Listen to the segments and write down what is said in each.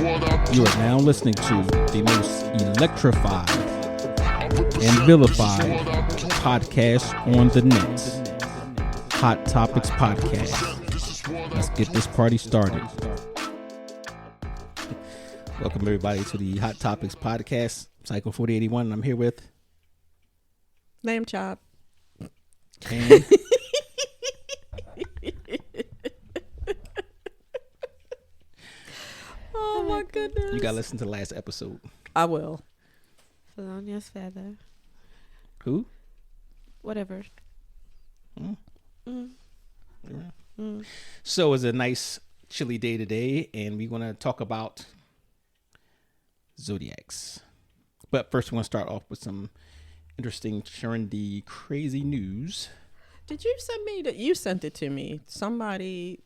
You are now listening to the most electrified and vilified podcast on the net, Hot Topix Podcast. Let's get this party started. Welcome everybody to the Hot Topix Podcast, Cycle 4081, and I'm here with Lamb chop. And Oh my goodness. you gotta listen to the last episode. I will. Felonious feather. Who? Whatever. So it's a nice chilly day today, and we want to talk about Zodiacs. But first, we want to start off with some interesting, trendy, crazy news. Did you send me that? You sent it to me. Somebody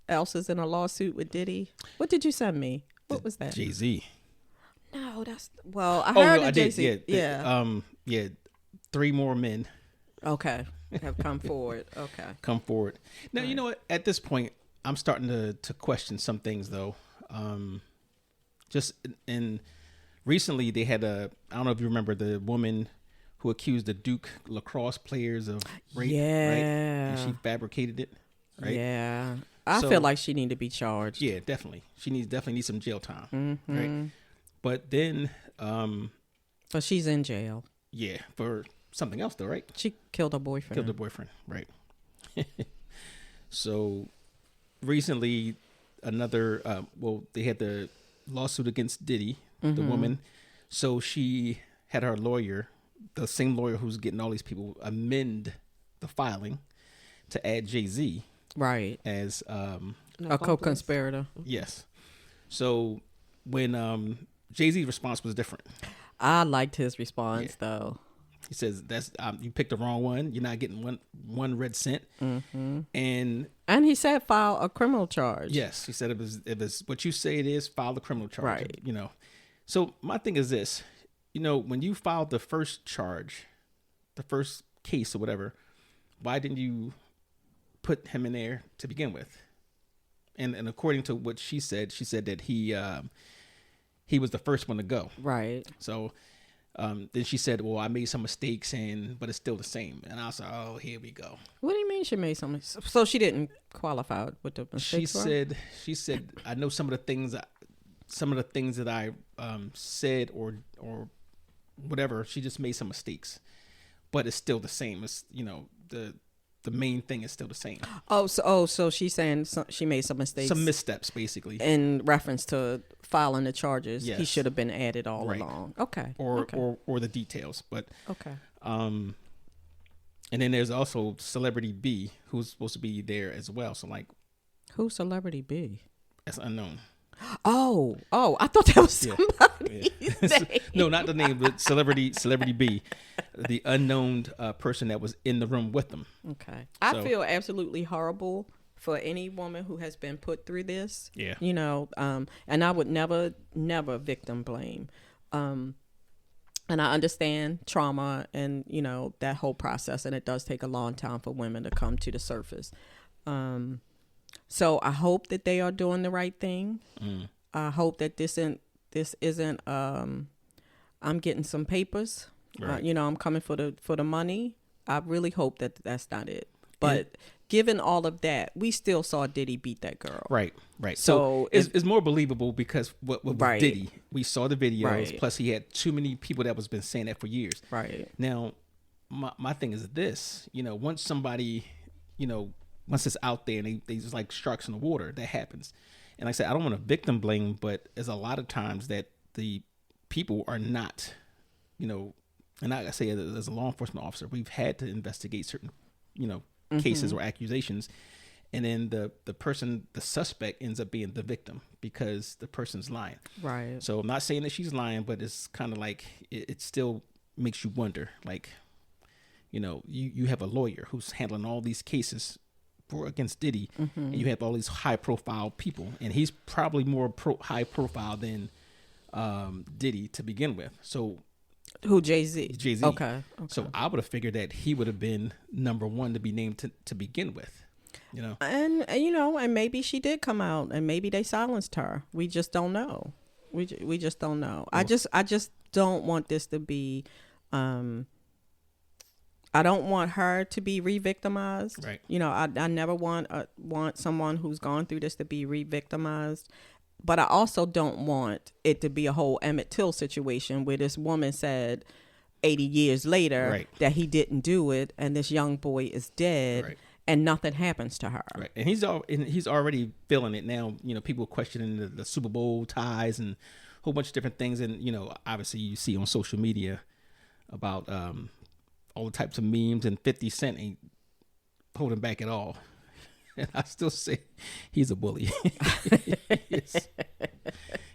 else is in a lawsuit with Diddy. What did you send me? What was that? Jay-Z. No, that's I heard I it, did. Jay-Z. Yeah. 3 more men Okay. Have come forward. Okay. come forward. Now, Right. you know what? At this point, I'm starting to question some things, though. Just in recently, they had I don't know if you remember the woman who accused the Duke lacrosse players of rape, right? And she fabricated it, right? Yeah. I So- feel like she need to be charged. Yeah, definitely. She definitely needs some jail time, Mm-hmm. right? But then, But she's in jail. yeah, for something else, though, right? She killed her boyfriend. Killed her boyfriend, right? So recently, they had the lawsuit against Diddy, the woman. So she had her lawyer, the same lawyer who's getting all these people, amend the filing to add Jay-Z Right. as A co-conspirator. yes. So when Jay-Z's response was different. I liked his response though. He says that's you picked the wrong one. You're not getting one red cent. And And he said file a criminal charge. yes, he said if it's what you say it is, file the criminal charge. Right. You know. So my thing is this, when you filed the first charge, the first case or whatever, why didn't you put him in there to begin with? And according to what she said that he was the first one to go. Right. So then she said, well, I made some mistakes, but it's still the same. And I was like, oh, here we go. What do you mean she made something? So she didn't qualify with the mistakes? She said, I know some of the things that I said or whatever. She just made some mistakes, but it's still the same. It's the main thing is still the same. So she's saying she made some mistakes. Some missteps, basically. In reference to filing the charges. Yes. He should have been added all Right. along. Okay. Or the details, but Okay. and then there's also Celebrity B, who's supposed to be there as well. So like, Who's Celebrity B? that's unknown. Oh, I thought that was somebody. No, not the name, but Celebrity B, the unknown person that was in the room with them. Okay. I So- feel absolutely horrible for any woman who has been put through this. Yeah. And I would never victim blame. And I understand trauma and, that whole process. And it does take a long time for women to come to the surface. So I hope that they are doing the right thing. I hope that this isn't I'm getting some papers. Right. I'm coming for the money. I really hope that that's not it. But given all of that, we still saw Diddy beat that girl. Right. So it's more believable because what with Right. Diddy, we saw the videos. Right. Plus, he had too many people that was been saying that for years. Right. Now, my thing is this. Once somebody, once it's out there and they just like sharks in the water, that happens. And like I said, I don't want to victim blame, but there's a lot of times that the people are not, and like I say, as a law enforcement officer, we've had to investigate certain, cases or accusations. And then the suspect ends up being the victim because the person's lying. Right. So I'm not saying that she's lying, but it's kind of like, it still makes you wonder, like, you have a lawyer who's handling all these cases against Diddy, and you have all these high profile people, and he's probably more high profile than Diddy to begin with. So Who, Jay-Z? Jay-Z. Okay. So I would have figured that he would have been number one to be named to begin with. You know, and maybe she did come out, and maybe they silenced her. We just don't know. We just don't know. Well, I just don't want this to be. I don't want her to be re-victimized. Right. I never want someone who's gone through this to be re-victimized. But I also don't want it to be a whole Emmett Till situation where this woman said 80 years later that he didn't do it, and this young boy is dead, and nothing happens to her. Right. And he's already feeling it now. People questioning the Super Bowl ties and a whole bunch of different things. And, obviously you see on social media about all the types of memes, and 50 Cent ain't holding back at all. And I still say he's a bully. Yes.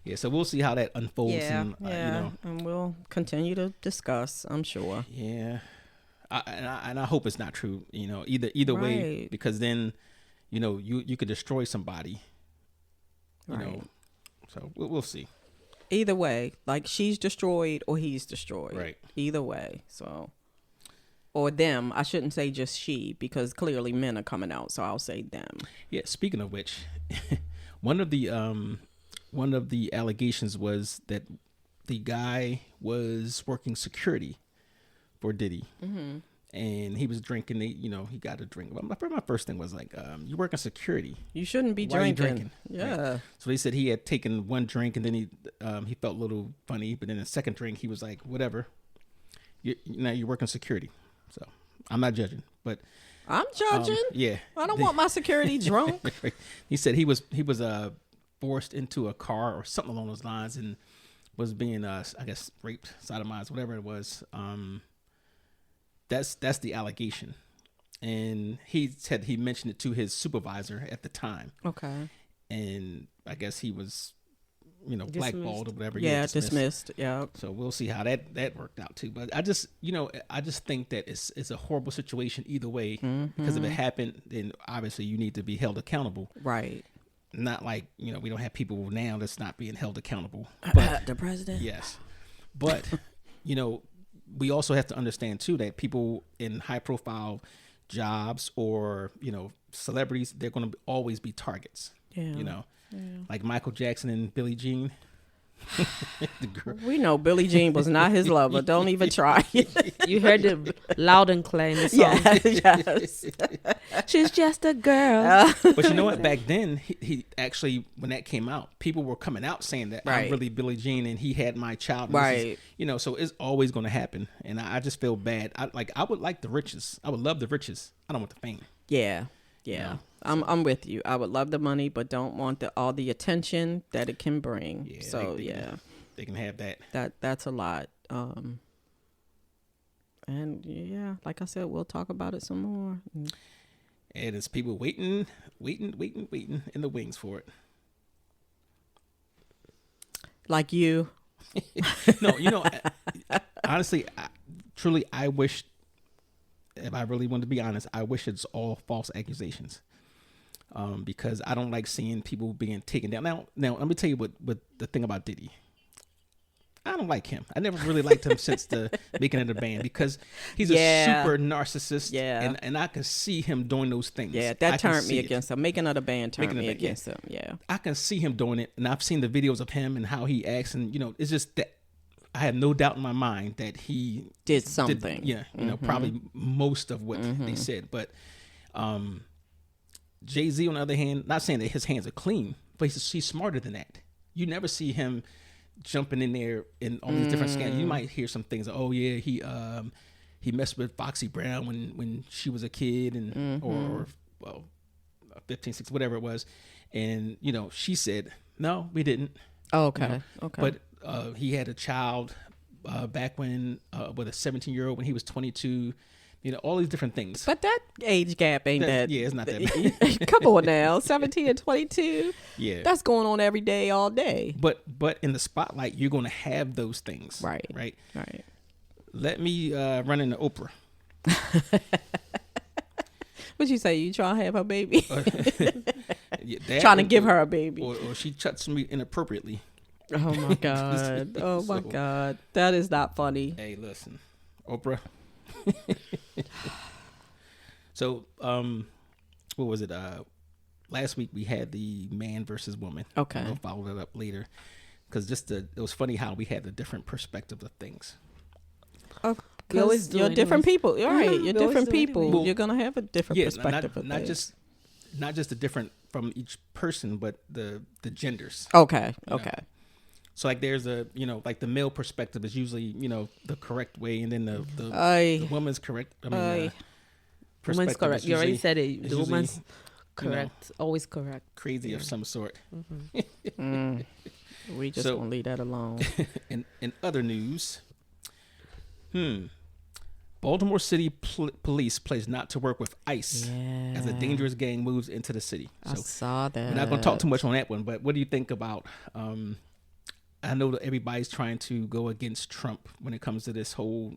Yeah, so we'll see how that unfolds. And we'll continue to discuss, I'm sure. Yeah. I hope it's not true, either way, because then, you could destroy somebody, you know. So we'll see. Either way, like she's destroyed or he's destroyed. Right. Either way, so. Or them. I shouldn't say just she, because clearly men are coming out, so I'll say them. Yeah, speaking of which, one of the allegations was that the guy was working security for Diddy. Mm-hmm. And he was drinking. He got a drink. My first thing was like, you working security. You shouldn't be drinking. Yeah. Right. So they said he had taken one drink, and then he felt a little funny. But then the second drink, he was like, whatever. You're working security. So I'm not judging, but I'm judging. Yeah. I don't want my security drunk. He said he was forced into a car or something along those lines, and was being I guess raped, sodomized, whatever it was. That's the allegation, and he said he mentioned it to his supervisor at the time. Okay. And I guess he was, blackballed or whatever. Yeah, dismissed. Yeah. So we'll see how that worked out too. But I just think that it's a horrible situation either way, because if it happened, then obviously you need to be held accountable. Right. Not like, we don't have people now that's not being held accountable. But the president. Yes. But, we also have to understand too that people in high profile jobs or, celebrities, they're going to always be targets. Yeah. Like Michael Jackson and Billie Jean. The girl. We know Billie Jean was not his lover. Don't even try. You heard it loud and clear in the song. Yes. She's just a girl. But you know what? Back then, he actually, when that came out, people were coming out saying that I'm really Billie Jean and he had my child. Right. So it's always going to happen. And I just feel bad. I would like the riches. I would love the riches. I don't want the fame. Yeah. Yeah. I'm with you. I would love the money, but don't want all the attention that it can bring. Yeah, so they can have that. That's a lot. And yeah, like I said, we'll talk about it some more. And it's people waiting in the wings for it. Like you. No, honestly, truly, I wish. If I really want to be honest, I wish it's all false accusations, because I don't like seeing people being taken down. Now, let me tell you what the thing about Diddy. I don't like him. I never really liked him since the making of the band, because he's a super narcissist. Yeah, and I can see him doing those things. Yeah, that turned me against him. Making of the band turned me against him. Yeah, I can see him doing it, and I've seen the videos of him and how he acts, and it's just that. I have no doubt in my mind that he did something. Probably most of what they said. But Jay-Z, on the other hand, not saying that his hands are clean, but he's smarter than that. You never see him jumping in there in all these different scandals. You might hear some things. Oh yeah, he messed with Foxy Brown when she was a kid, and or 15, 16, whatever it was, and she said no, we didn't. Oh, okay. Okay. But he had a child back when with a 17-year-old when he was 22. All these different things. But that age gap ain't that. Yeah, it's not that bad. Come on now, 17 and 22. Yeah, that's going on every day, all day. But in the spotlight, you're going to have those things. Right. Let me run into Oprah. What'd you say? You trying to have her baby? Trying to give her a baby, or she touched me inappropriately. Oh my God! Oh my God! That is not funny. Hey, listen, Oprah. So, what was it? Last week we had the man versus woman. Okay. We'll follow that up later because it was funny how we had the different perspectives of things. You're different people. All right. You're We always different do it people. anyway. You're going to have a different perspective of not things. just the different from each person, but the genders. Okay. You know? Okay. So like there's like the male perspective is usually, the correct way, and then the woman's correct. Woman's perspective correct. is You already usually- said it. is The usually, woman's correct. Always correct. crazy of some sort. We just So- going to leave that alone. In other news, Baltimore City Police pledge not to work with ICE as a dangerous gang moves into the city. I So saw that. we're not going to talk too much on that one, but what do you think about? I know that everybody's trying to go against Trump when it comes to this whole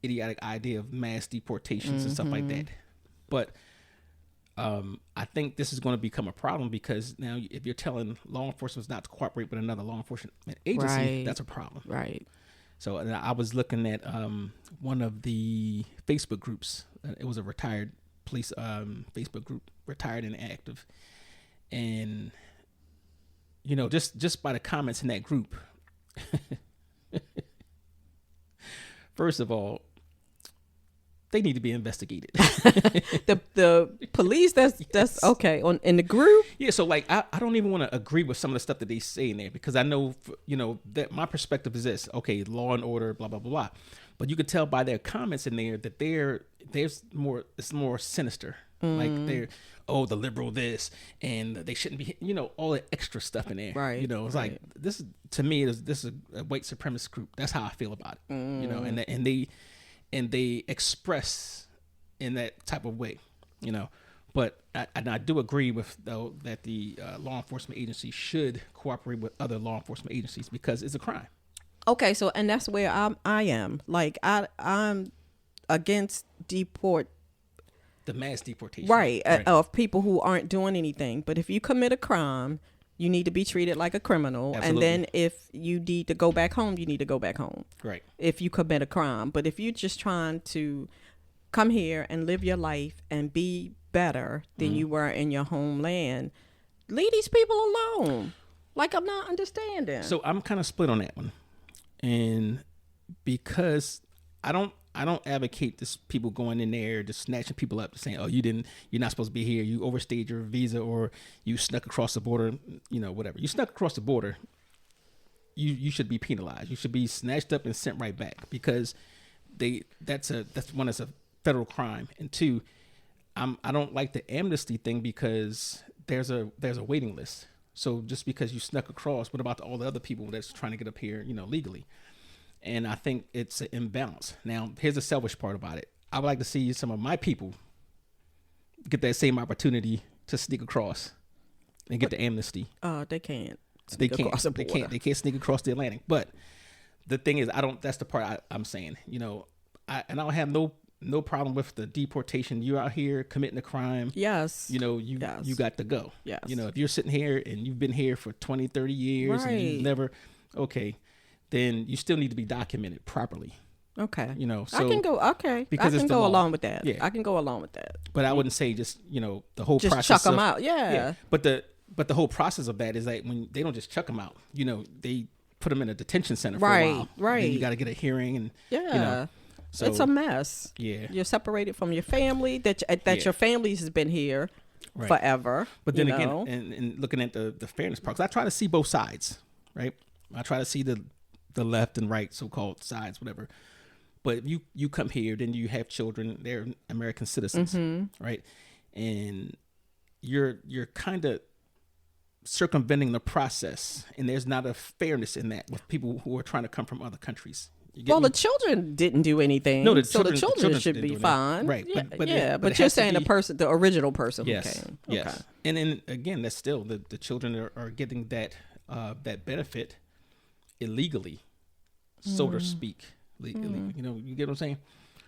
idiotic idea of mass deportations and stuff like that. But I think this is going to become a problem because now if you're telling law enforcement not to cooperate with another law enforcement agency, Right. that's a problem. Right. So I was looking at one of the Facebook groups. It was a retired police Facebook group, retired and active. And, just by the comments in that group, first of all, they need to be investigated. The police, that's okay. In the group? Yeah, so like I don't even want to agree with some of the stuff that they say in there because I know that my perspective is this. Okay, law and order, blah blah blah blah. But you could tell by their comments in there that it's more sinister. Like they're the liberal this and they shouldn't be all the extra stuff in there. Right. It's like this is, to me this is a white supremacist group. That's how I feel about it. And they express in that type of way, But I do agree with though that the law enforcement agency should cooperate with other law enforcement agencies because it's a crime. Okay, so and that's where I am. Like I'm against The mass deportation, right. Of people who aren't doing anything. But if you commit a crime, you need to be treated like a criminal. Absolutely. And then if you need to go back home, you need to go back home. Right. If you commit a crime. But if you're just trying to come here and live your life and be better than you were in your homeland, leave these people alone. Like, I'm not understanding. So I'm kind of split on that one. And because I don't advocate this people going in there just snatching people up, saying, you're not supposed to be here, you overstayed your visa, or you snuck across the border, whatever. You snuck across the border, you should be penalized. You should be snatched up and sent right back because that's a federal crime. And two, I don't like the amnesty thing because there's a waiting list. So just because you snuck across, what about all the other people that's trying to get up here, legally? And I think it's an imbalance. Now, here's the selfish part about it. I would like to see some of my people get that same opportunity to sneak across and get the amnesty. They can't. They can't sneak across the Atlantic. But the thing is, that's the part I'm saying. I don't have no problem with the deportation. You're out here committing a crime. Yes. You got to go. Yes. If you're sitting here and you've been here for 20, 30 years and you've never, then you still need to be documented properly. Okay. So I can go. Okay. because I it's can the go law. along with that. Yeah. I can go along with that. But I wouldn't say just, the whole Just process. chuck them out. Yeah. But the whole process of that is that when they don't just chuck them out, they put them in a detention center for a while. Right. Then you got to get a hearing and, so it's a mess. Yeah. You're separated from your family that your family has been here forever. But then again, and looking at the fairness part, 'cause I try to see both sides, right? I try to see the left and right so-called sides, whatever. But if you come here, then you have children, they're American citizens, right? And you're kind of circumventing the process, and there's not a fairness in that with people who are trying to come from other countries. Well, the children didn't do anything, no, the children should be fine, right? But you're saying the original person who came, yes. Okay. And then again, that's still the children are getting that benefit illegally, so to speak. You get what I'm saying?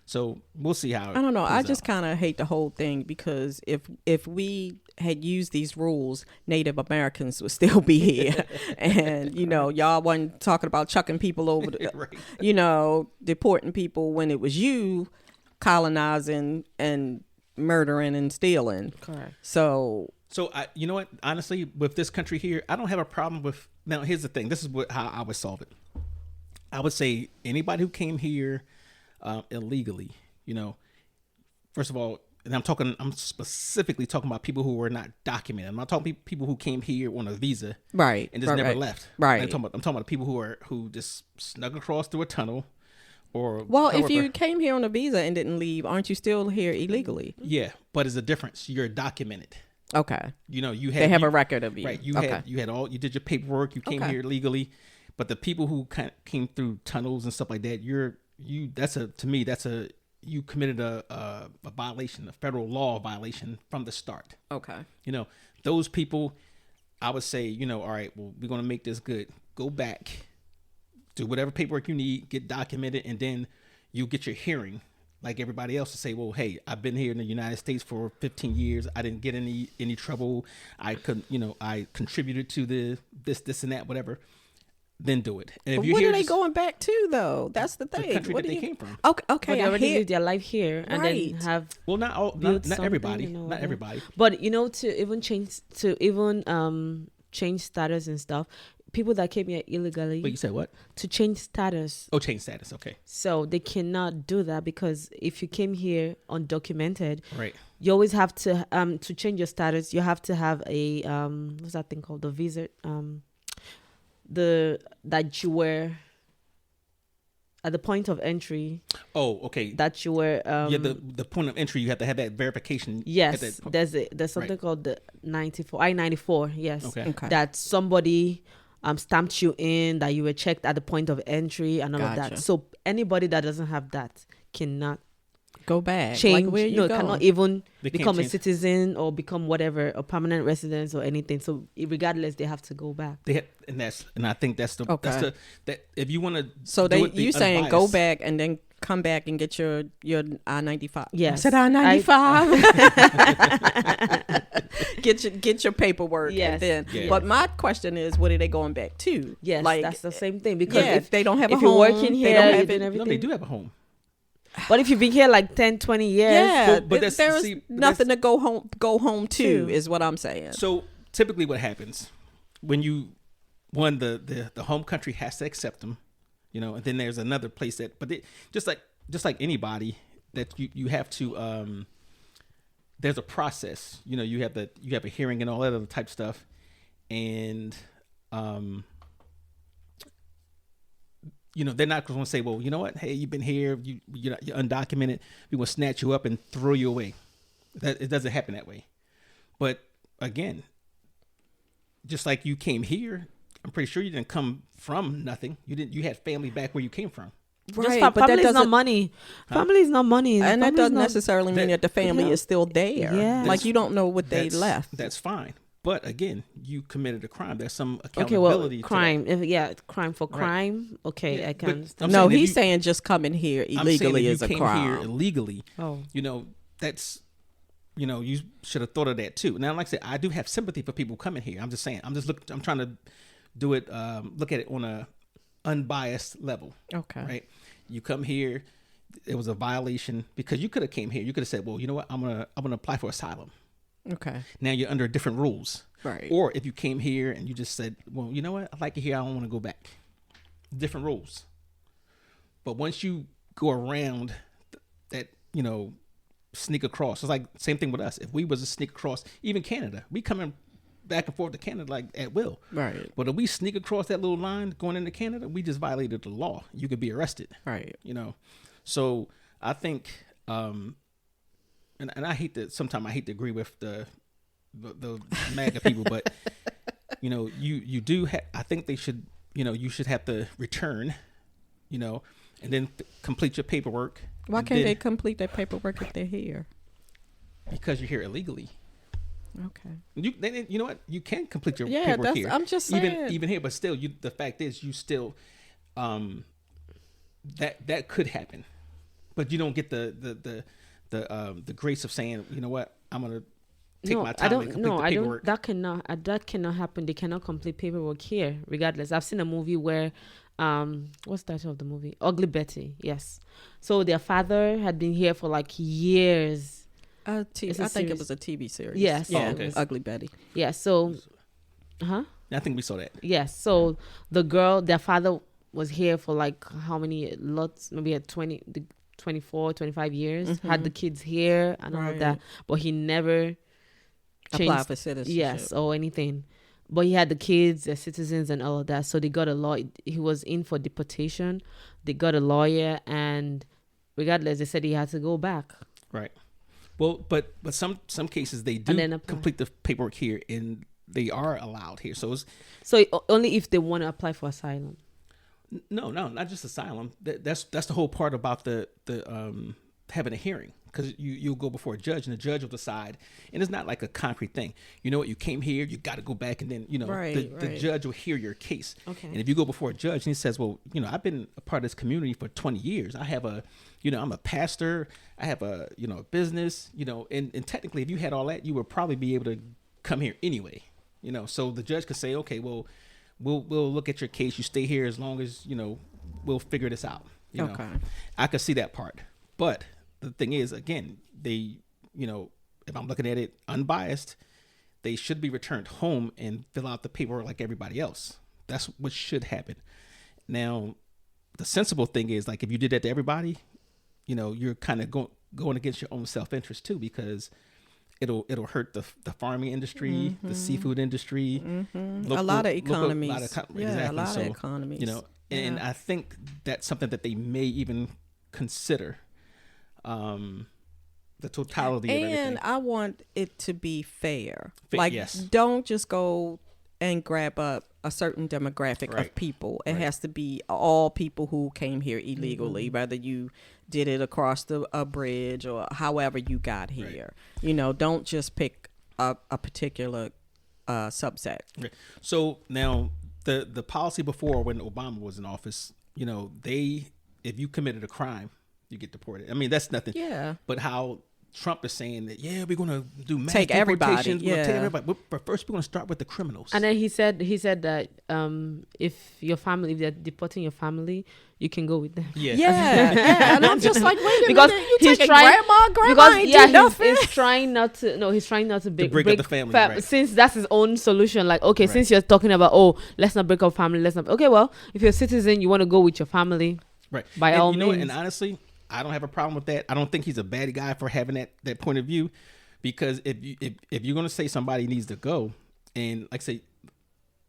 So we'll see how. I don't know. I just kind of hate the whole thing because if we had used these rules, Native Americans would still be here, and y'all wasn't talking about chucking people over, right. Deporting people when it was you colonizing and murdering and stealing. Correct. So you know what? Honestly, with this country here, I don't have a problem with. Now, here's the thing. This is how I would solve it. I would say anybody who came here illegally, first of all, and I'm specifically talking about people who were not documented. I'm not talking people who came here on a visa, right, and just never left. Right. I'm talking about people who just snuck across through a tunnel, or if you came here on a visa and didn't leave, aren't you still here illegally? Yeah, but there's a difference. You're documented. Okay. They have a record of you. Right. You did your paperwork. You came here legally, but the people who came through tunnels and stuff like that, you committed a violation, a federal law violation from the start. Okay. Those people, I would say, all right, well, we're going to make this good. Go back, do whatever paperwork you need, get documented, and then you get your hearing like everybody else to say, well, hey, I've been here in the United States for 15 years. I didn't get any trouble. I contributed to this and that, whatever. Then do it. And if what are they going back to, though? That's the thing. The country that they came from. Okay. But they already lived their life here, and then have not everybody, not everybody. But to even change status and stuff. People that came here illegally. Wait, you said what? To change status. Oh, change status. Okay. So they cannot do that because if you came here undocumented, right, you always have to change your status. You have to have a what's that thing called? The visa. That you were at the point of entry. Oh, okay. That you were the point of entry. You have to have that verification. Yes, there's something called the I-94. Yes, okay. That somebody stamped you in, that you were checked at the point of entry and all of that. So anybody that doesn't have that cannot go back, change, cannot even become a citizen or become whatever, a permanent resident or anything. So regardless, they have to go back. And I think that's that if you want to. So you saying go back and then come back and get your I-95. Yes, I said I-95. get your paperwork. Yes. And then, but my question is, what are they going back to? Yes, that's the same thing, because if they don't have a home, you're working here, they don't have everything. No, they do have a home. But if you've been here like 10, 20 years, but there's nothing to go home to, is what I'm saying. So typically, what happens when the home country has to accept them, and then there's another place just like anybody that you have to. There's a process, you have a hearing and all that other type stuff, and they're not going to say, well, you know what? Hey, you've been here. You're undocumented. We will snatch you up and throw you away. It doesn't happen that way. But again, just like you came here, I'm pretty sure you didn't come from nothing. You had family back where you came from. Right, but family is not money. Family is not money, and that doesn't necessarily mean that the family is still there. Yeah. Like you don't know what they left. That's fine. But again, you committed a crime. There's some accountability. Okay, crime. Crime for crime. Right. Okay, yeah, I can. No, he's saying just coming here illegally is a crime. Came here illegally. Oh, that's. You should have thought of that too. Now, like I said, I do have sympathy for people coming here. I'm just saying. I'm trying to do it. Look at it on a unbiased level. Okay. Right. You come here. It was a violation because you could have came here. You could have said, well, you know what? I'm gonna apply for asylum. Okay. Now you're under different rules. Right. Or if you came here and you just said, well, you know what? I like it here. I don't want to go back. Different rules. But once you go around that, sneak across, it's like same thing with us. If we was to sneak across, even Canada, we coming back and forth to Canada like at will. Right. But if we sneak across that little line going into Canada, we just violated the law. You could be arrested. Right. So I think, and I hate to agree with the MAGA people, but you do I think they should, you should have to return, and then complete your paperwork. Why can't they complete their paperwork if they're here? Because you're here illegally. Okay. You know what? You can complete your paperwork here. I'm just saying. Even here, but still, the fact is, you still, that could happen, but you don't get the grace of saying, you know what, I'm gonna take my time and complete the paperwork. That cannot happen. They cannot complete paperwork here, regardless. I've seen a movie where, what's the title of the movie? Ugly Betty. Yes. So their father had been here for like years, I think it was a TV series. Yes. Yeah. Oh, okay. Ugly Betty. Yeah. So, I think we saw that. Yes. So the girl, their father was here for like how many lots? Maybe at 24, 25 years. Had the kids here and all of that, but he never applied for citizenship. Yes, or anything. But he had the kids, the citizens, and all of that. So they got a law. He was in for deportation. They got a lawyer, and regardless, they said he had to go back. Right. Well, but some cases they do complete the paperwork here, and they are allowed here. So only if they want to apply for asylum. No, not just asylum. That's the whole part about the having a hearing, because you'll go before a judge, and the judge will decide, and it's not like a concrete thing. You know what? You came here, you got to go back, and then the judge will hear your case. Okay. And if you go before a judge and he says, well, I've been a part of this community for 20 years. I have I'm a pastor. I have a business. And technically, if you had all that, you would probably be able to come here anyway. So the judge could say, okay, well, we'll look at your case. You stay here as long as, we'll figure this out. Okay. I could see that part. But the thing is, again, they, if I'm looking at it unbiased, they should be returned home and fill out the paperwork like everybody else. That's what should happen. Now, the sensible thing is, like, if you did that to everybody, you're kind of going against your own self-interest too, because it'll hurt the farming industry, the seafood industry, a lot of economies. Exactly. A lot of economies. And I think that's something that they may even consider, the totality of everything. And I want it to be fair. Yes. Don't just go and grab up a certain demographic of people. It has to be all people who came here illegally, whether you did it across a bridge or however you got here. Right. Don't just pick a particular subset. Right. So now the policy before, when Obama was in office, if you committed a crime, you get deported. I mean, that's nothing. Yeah. But how Trump is saying that, we're going to do mass take everybody. We're going to take everybody. But first, we're going to start with the criminals. And then he said that if they're deporting your family, you can go with them. Yeah. And I'm just like, wait a minute, you he's taking trying, grandma ain't do nothing. He's trying not to. No, he's trying not to break up the family. Right. Since that's his own solution. Like, okay, since you're talking about, let's not break up family. Let's not. Okay, well, if you're a citizen, you want to go with your family. Right. By all means. And honestly, I don't have a problem with that. I don't think he's a bad guy for having that point of view, because if you're going to say somebody needs to go, and like say,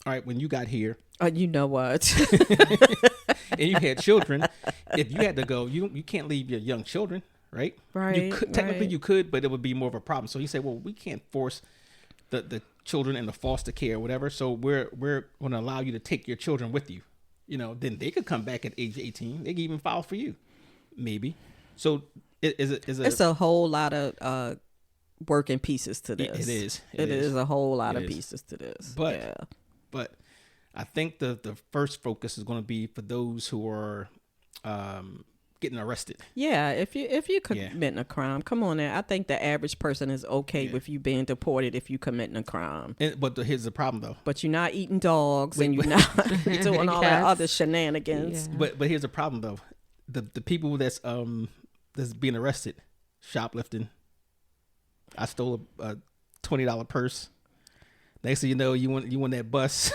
all right, when you got here, you know what, and you had children, if you had to go, you can't leave your young children, right? Right. Technically you could, but it would be more of a problem. So you say, well, we can't force the children into foster care or whatever. So we're going to allow you to take your children with you. Then they could come back at age 18. They can even file for you. Maybe. So it's a whole lot of working pieces to this. It is a whole lot of pieces to this. But I think the first focus is going to be for those who are getting arrested. Yeah, if you committing a crime, come on now. I think the average person is okay with you being deported if you committing a crime. But here's the problem though. But you're not eating dogs and you're not doing all that other shenanigans. Yeah. But here's the problem though. The people that's being arrested, shoplifting. I stole a $20 purse. Next thing you know, you want that bus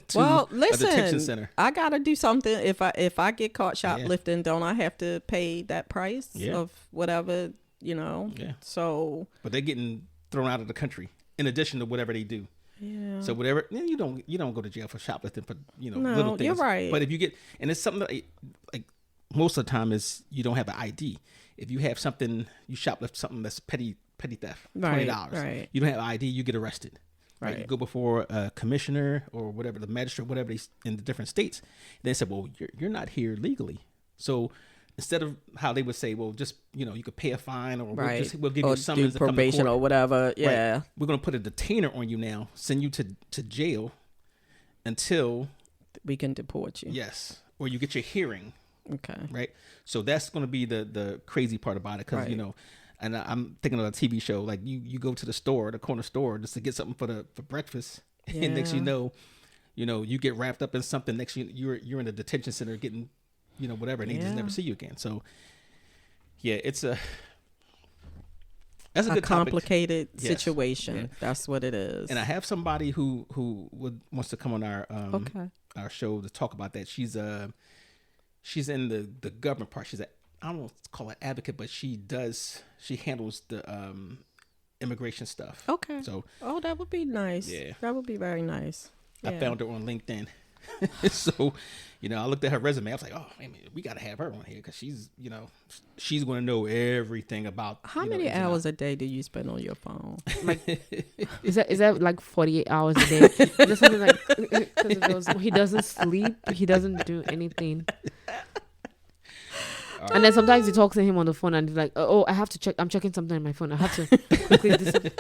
to a detention center. I gotta do something. If I get caught shoplifting, don't I have to pay that price of whatever, Yeah. So. But they're getting thrown out of the country in addition to whatever they do. Yeah. So whatever, you don't go to jail for shoplifting for no, little things. You're right. But if you get, and it's something like most of the time is you don't have an ID. If you have something, you shoplift something that's petty theft, $20. Right. You don't have an ID, you get arrested. Right. You go before a commissioner or whatever, the magistrate, whatever in the different states. They said, well, you're not here legally. So instead of how they would say, well, just, you could pay a fine or we'll give you summons to probation come to court. Or whatever. Yeah. Right. We're going to put a detainer on you now, send you to jail until we can deport you. Yes. Or you get your hearing. Okay. Right. So that's going to be the crazy part about it. Cause and I'm thinking of a TV show, like you go to the corner store just to get something for breakfast. Yeah. And next you know, you get wrapped up in something. Next you're in a detention center getting, whatever, and they just never see you again. So yeah, it's That's a good complicated topic. situation. Yeah. That's what it is. And I have somebody who wants to come on our show to talk about that. She's in the government part. She's I don't know what to call it advocate, but she handles the immigration stuff. Okay. So that would be nice. Yeah. That would be very nice. I found her on LinkedIn. So, I looked at her resume. I was like, oh, man, we got to have her on here because she's going to know everything about. How many hours a day do you spend on your phone? Like, is that like 48 hours a day? Just something like, because he doesn't sleep. He doesn't do anything. And then sometimes you talk to him on the phone and he's like, oh, I have to check. I'm checking something on my phone. I have to quickly do something.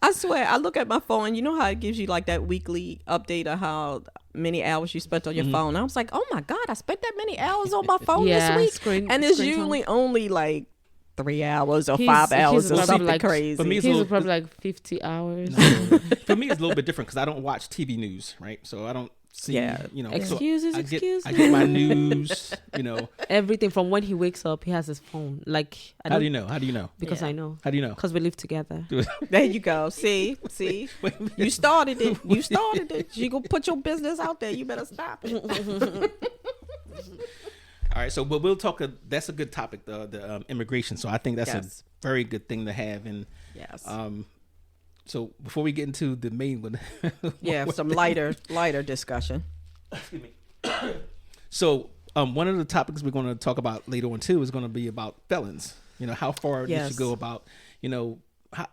I swear, I look at my phone and you know how it gives you like that weekly update of how many hours you spent on your phone. I was like, oh my God, I spent that many hours on my phone this week. And it's usually only like 3 hours or 5 hours or something like crazy. For me, it's probably like 50 hours. No. For me, it's a little bit different because I don't watch TV news, right? So I don't see, excuses. I get my news, Everything from when he wakes up, he has his phone. Like, How do you know? Because I know. How do you know? Because we live together. There you go. See, you started it. You go put your business out there. You better stop it. All right, so but we'll talk. That's a good topic, the immigration. So I think that's a very good thing to have. And so before we get into the main one, some lighter discussion. Excuse me. So one of the topics we're going to talk about later on too is going to be about felons. How far you should go about,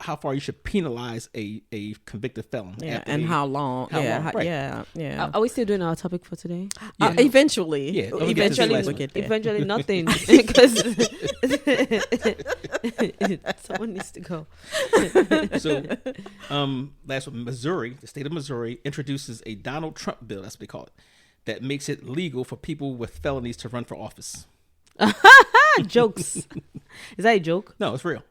how far you should penalize a convicted felon. Yeah, and how long. Right. Yeah. Are we still doing our topic for today? Eventually. Yeah. Eventually we'll get there. Eventually nothing. Because someone needs to go. So, last one, Missouri, the state of Missouri introduces a Donald Trump bill, that's what they call it, that makes it legal for people with felonies to run for office. Jokes. Is that a joke? No, it's real.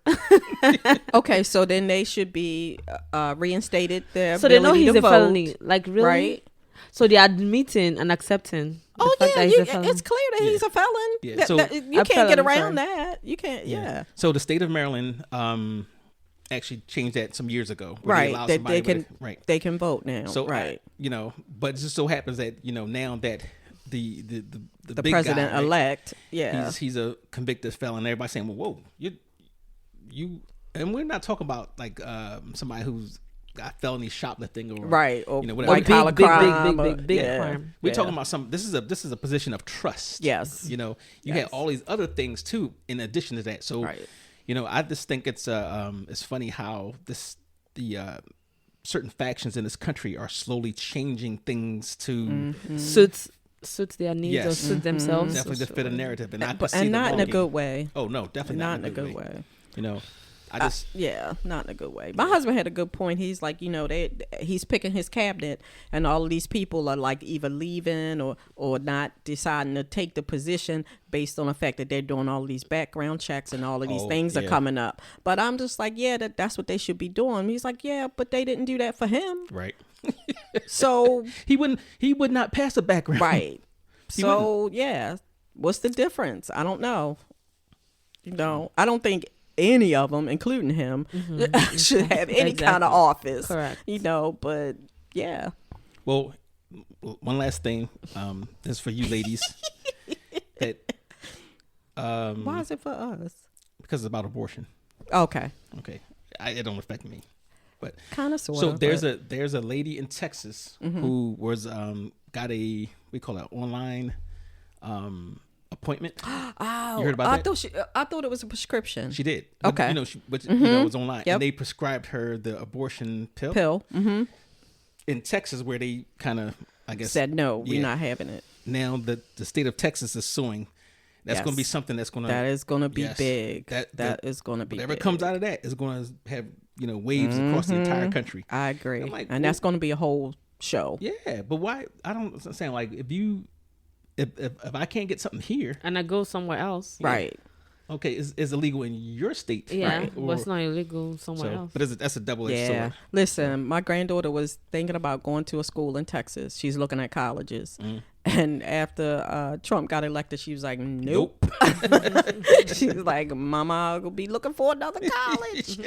Okay, so then they should be reinstated their so they know he's a vote, felony. Like, really? Right? So they're admitting and accepting. It's clear that he's a felon. Yeah. So you can't get around that. You can't. Yeah. So the state of Maryland actually changed that some years ago. Right. They can. Right. They can vote now. So right. But it just so happens that now that the big president guy, elect, he's a convicted felon. Everybody's saying, well, whoa, you, and we're not talking about like somebody who's got felony shoplifting or whatever. White collar crime, big crime. We're talking about this is a position of trust. Yes. You have all these other things too in addition to that. So I just think it's funny how certain factions in this country are slowly changing things to suits their needs or suit themselves. Definitely to fit a narrative, and not in a good way. Oh no, definitely not in a good way. Not in a good way. My husband had a good point. He's like, he's picking his cabinet, and all of these people are like either leaving or not deciding to take the position based on the fact that they're doing all of these background checks and all of these things are coming up. But I'm just like, that's what they should be doing. He's like, but they didn't do that for him. Right. So he would not pass a background. Right. So what's the difference? I don't know. I don't think any of them, including him, should have any kind of office. Correct. But yeah. Well, one last thing. This is for you ladies. Why is it for us? Because it's about abortion. Okay. It don't affect me, but kind of sort of. So there's a lady in Texas who was got we call it online appointment. Oh, you heard about that? I thought it was a prescription. She did. Okay. But it was online, and they prescribed her the abortion pill. Mm-hmm. In Texas, where they kind of, I guess, said no, we're not having it. Now the state of Texas is suing. That's going to be something that is going to be big. That is going to be whatever big. comes out of that is going to have waves across the entire country. I agree, and that's going to be a whole show. Yeah, but why? I don't understand. Like if I can't get something here and I go somewhere else, right? Okay, is illegal in your state. Yeah, right? But it's not illegal somewhere else. But that's a double-edged sword. Listen, my granddaughter was thinking about going to a school in Texas. She's looking at colleges. And after Trump got elected, she was like, nope. She was like, Mama, I'll be looking for another college.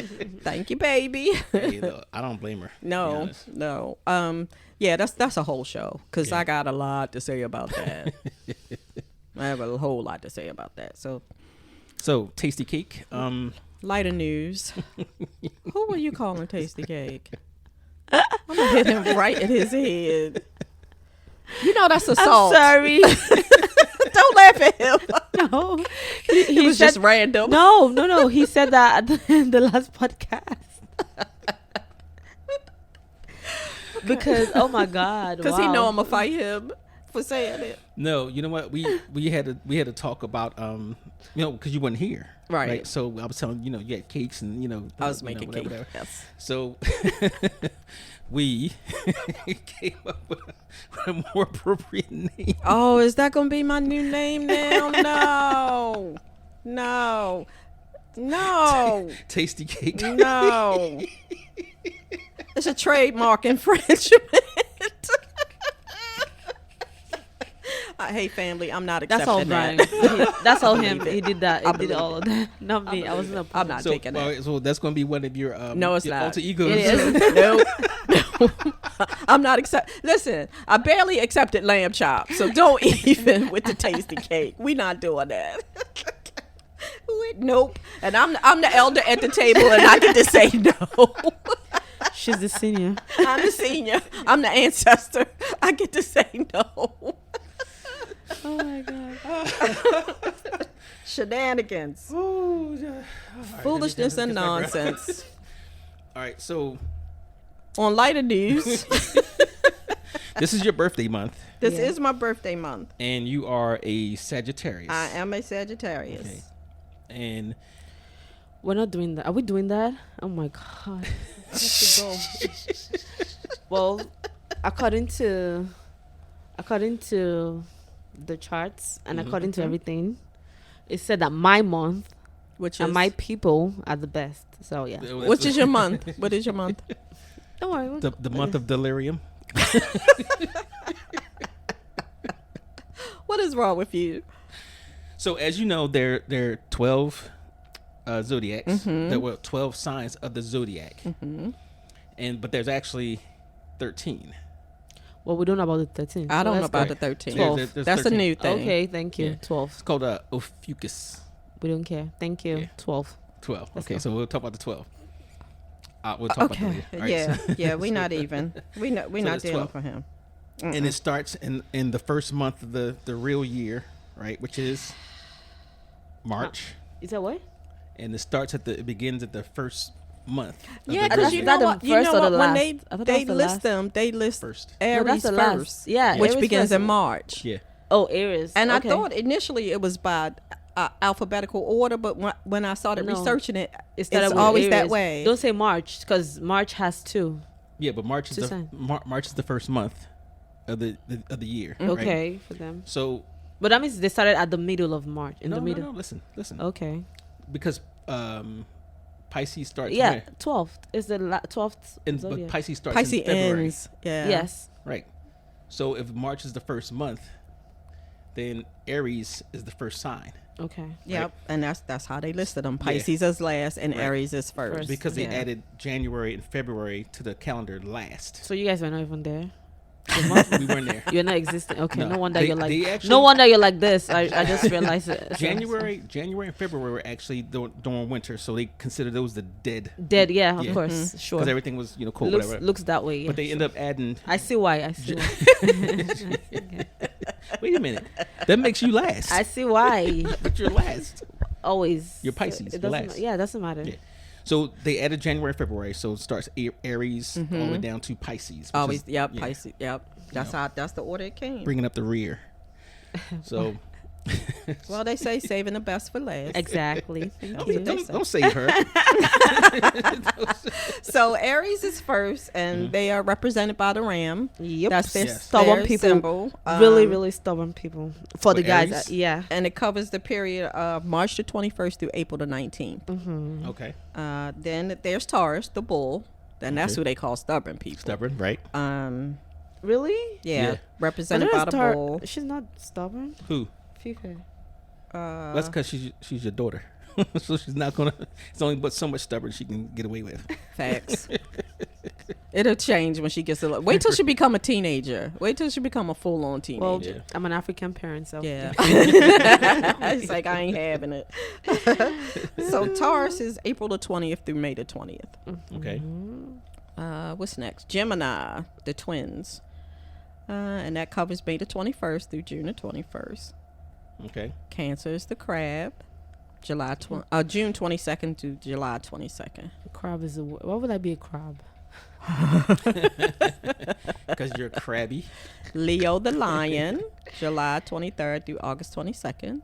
Thank you, baby. Hey, look, I don't blame her. No. Yeah, that's a whole show because I got a lot to say about that. I have a whole lot to say about that. So Tasty Cake. Lighter news. Who were you calling Tasty Cake? I'm gonna hit him right in his head. You know that's assault. I'm sorry. Don't laugh at him. No, he was just random. No. He said that at the last podcast. Because oh my God, because he know I'm gonna fight him for saying it. No, you know what? We had to talk about because you weren't here, right? So I was telling you had cakes and I was making cake. Yes. So we came up with a more appropriate name. Oh, is that gonna be my new name now? No. Tasty Cake. No. It's a trademark infringement. Hey, family, I'm not accepting that. That's all him. He did that. He did all of that. Not me. I wasn't. I'm not taking that. So that's going to be one of your no, it's your not. alter egos. It is. No. I'm not Listen, I barely accepted lamb chop, so don't even with the Tasty Cake. We not doing that. Nope. And I'm the elder at the table, and I get to say no. She's the senior. I'm the senior. I'm the ancestor. I get to say no. Oh my God. Shenanigans. Oh, yeah. Foolishness and nonsense. All right, so on lighter news. This is your birthday month. This is my birthday month. And you are a Sagittarius. I am a Sagittarius. Okay. And we're not doing that. Are we doing that? Oh my God. I have to go. Well, according to the charts and according to everything, it said that my month, and my people are the best. So yeah. Which is your month? What is your month? Don't worry. The month of delirium. What is wrong with you? So as you know, there are 12 zodiacs. There were 12 signs of the zodiac, but there's actually 13. Well, we don't know about the 13. I don't know about the 13. 12. That's 13. A new thing. Okay, thank you. Yeah. 12. It's called Ophiuchus. We don't care. Thank you. Yeah. 12. Okay, so we'll talk about the 12. We'll talk about that later. Right, yeah, we're not even. We're not dealing for him. And it starts in the first month of the real year, right? Which is March. Is that what? And it begins at the first month. Yeah, because you know what? When they list them, they list first. Aries first. Yeah, which Aries begins first. in March. Yeah. Oh, Aries. And I thought initially it was by alphabetical order, but when I started researching it, it's always Aries. that way. Don't say March because March has 2. Yeah, but March is the first month of the year. Okay, right? for them. So, but that means they started at the middle of March. The middle. No, listen. Okay. Because Pisces starts. Yeah, when? 12th is the 12th. But Pisces starts in February. Ends. Yeah. Yes. Right. So if March is the first month, then Aries is the first sign. Okay. Yep. Right? And that's how they listed them. Pisces is last and Aries is first. Because they added January and February to the calendar last. So you guys were not even there. We weren't there. You're not existing. Okay. No wonder you're like. No wonder you're like this. I just realized it. January and February were actually during winter, so they consider those the dead. Dead, yeah, of course, sure. Because everything was cold. Looks that way. Yeah, but they end up adding. I see why. Wait a minute. That makes you last. I see why. But you're last. Always. You're Pisces. It doesn't. Last. Yeah, it doesn't matter. Yeah. So they added January, February, so it starts Aries all the way down to Pisces. Always, Pisces. Yep. That's the order it came. Bringing up the rear. So Well, they say saving the best for last. Exactly. Don't save her. So Aries is first, and they are represented by the ram. Yep. That's their stubborn people. Symbol. Really stubborn people. For the guys. Aries? And it covers the period of March the 21st through April the 19th. Mm-hmm. Okay. Then there's Taurus, the bull. And that's who they call stubborn people. Stubborn, right? Really? Yeah. Represented by the bull. She's not stubborn. Who? Fife. That's because she's your daughter. So she's not gonna. It's only but so much stubborn she can get away with. Facts. It'll change when she gets a. Wait till she become a teenager. Wait till she become a full-on teenager. Well, I'm an African parent, so yeah. It's like I ain't having it. So Taurus is April the 20th through May the 20th. Okay. What's next? Gemini, the twins, and that covers May the 21st through June the 21st. Okay. Cancer is the crab. June 22nd to July 22nd. Crab is why would I be a crab? Because you're crabby. Leo the lion, July 23rd through August 22nd.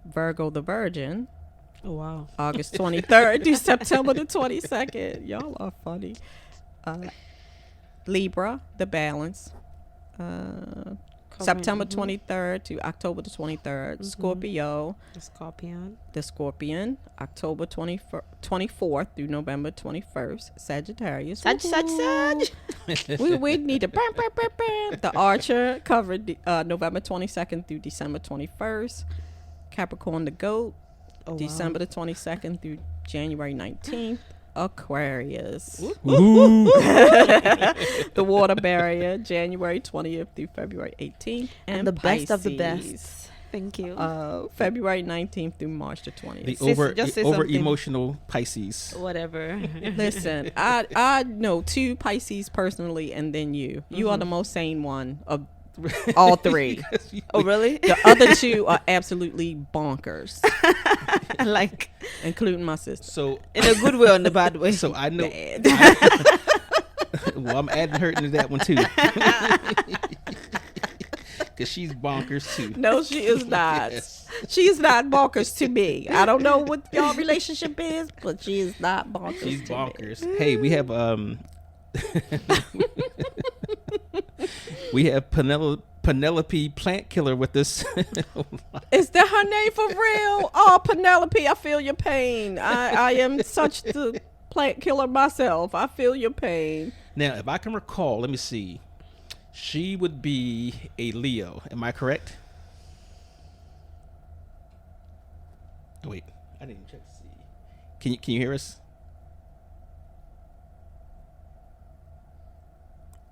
Virgo the virgin. Oh wow. August 23rd through September the 22nd. Y'all are funny. Libra the balance. September 23rd to October the 23rd. Scorpio. The scorpion. October 24th through November 21st. Sagittarius. Sag. we need to bam. The archer covered November 22nd through December 21st. Capricorn the goat. December the 22nd through January 19th. Aquarius. The water barrier, January 20th through February 18th. And the Pisces, best of the best. Thank you. February 19th through March the 20th. The over emotional Pisces. Whatever. Listen, I know 2 Pisces personally, and then you. You are the most sane one of all 3. Oh, really? The other 2 are absolutely bonkers. Like, including my sister. So in a good way or in a bad way? So I know. Well, I'm adding her into that one too. Because she's bonkers too. No, she is not. Yes. She is not bonkers to me. I don't know what y'all relationship is, but she is not bonkers. She's bonkers. Me. Hey, we have we have Penelope Plant Killer with us. Is that her name for real? Oh, Penelope, I feel your pain. I am such the plant killer myself. I feel your pain. Now, if I can recall, let me see. She would be a Leo. Am I correct? Oh, wait. I didn't check to see. Can you hear us?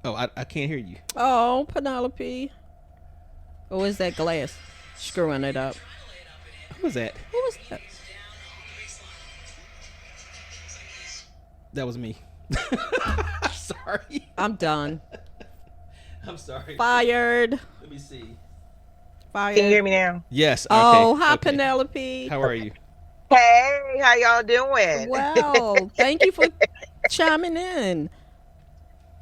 Oh, I can't hear you. Oh, Penelope. Or is that glass screwing it up? Who was that? Who was that? That was me. Sorry. I'm done. I'm sorry. Fired. Let me see. Fired. Can you hear me now? Yes. Oh, okay. Hi, Penelope. How are you? Hey, how y'all doing? Well, thank you for chiming in.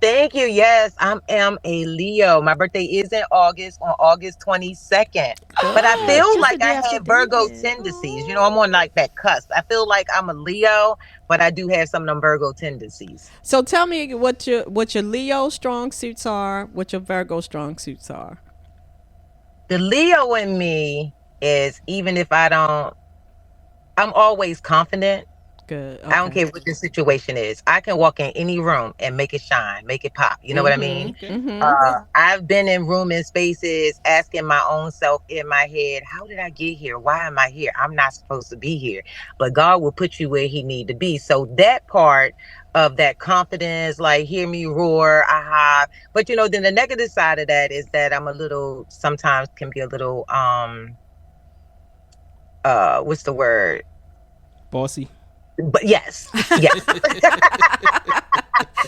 Thank you. Yes, I am a Leo. My birthday is in August, on August 22nd. But I feel like I have Virgo tendencies. You know, I'm on like that cusp. I feel like I'm a Leo, but I do have some of them Virgo tendencies. So tell me what your Leo strong suits are, what your Virgo strong suits are. The Leo in me is, even if I don't, I'm always confident. Good. Okay. I don't care what the situation is. I can walk in any room and make it shine, make it pop. You know what I mean? Mm-hmm. I've been in room and spaces asking my own self in my head, how did I get here? Why am I here? I'm not supposed to be here. But God will put you where he need to be. So that part of that confidence, like hear me roar, aha. But you know, then the negative side of that is that I'm a little, sometimes can be a little, what's the word? Bossy. But yes.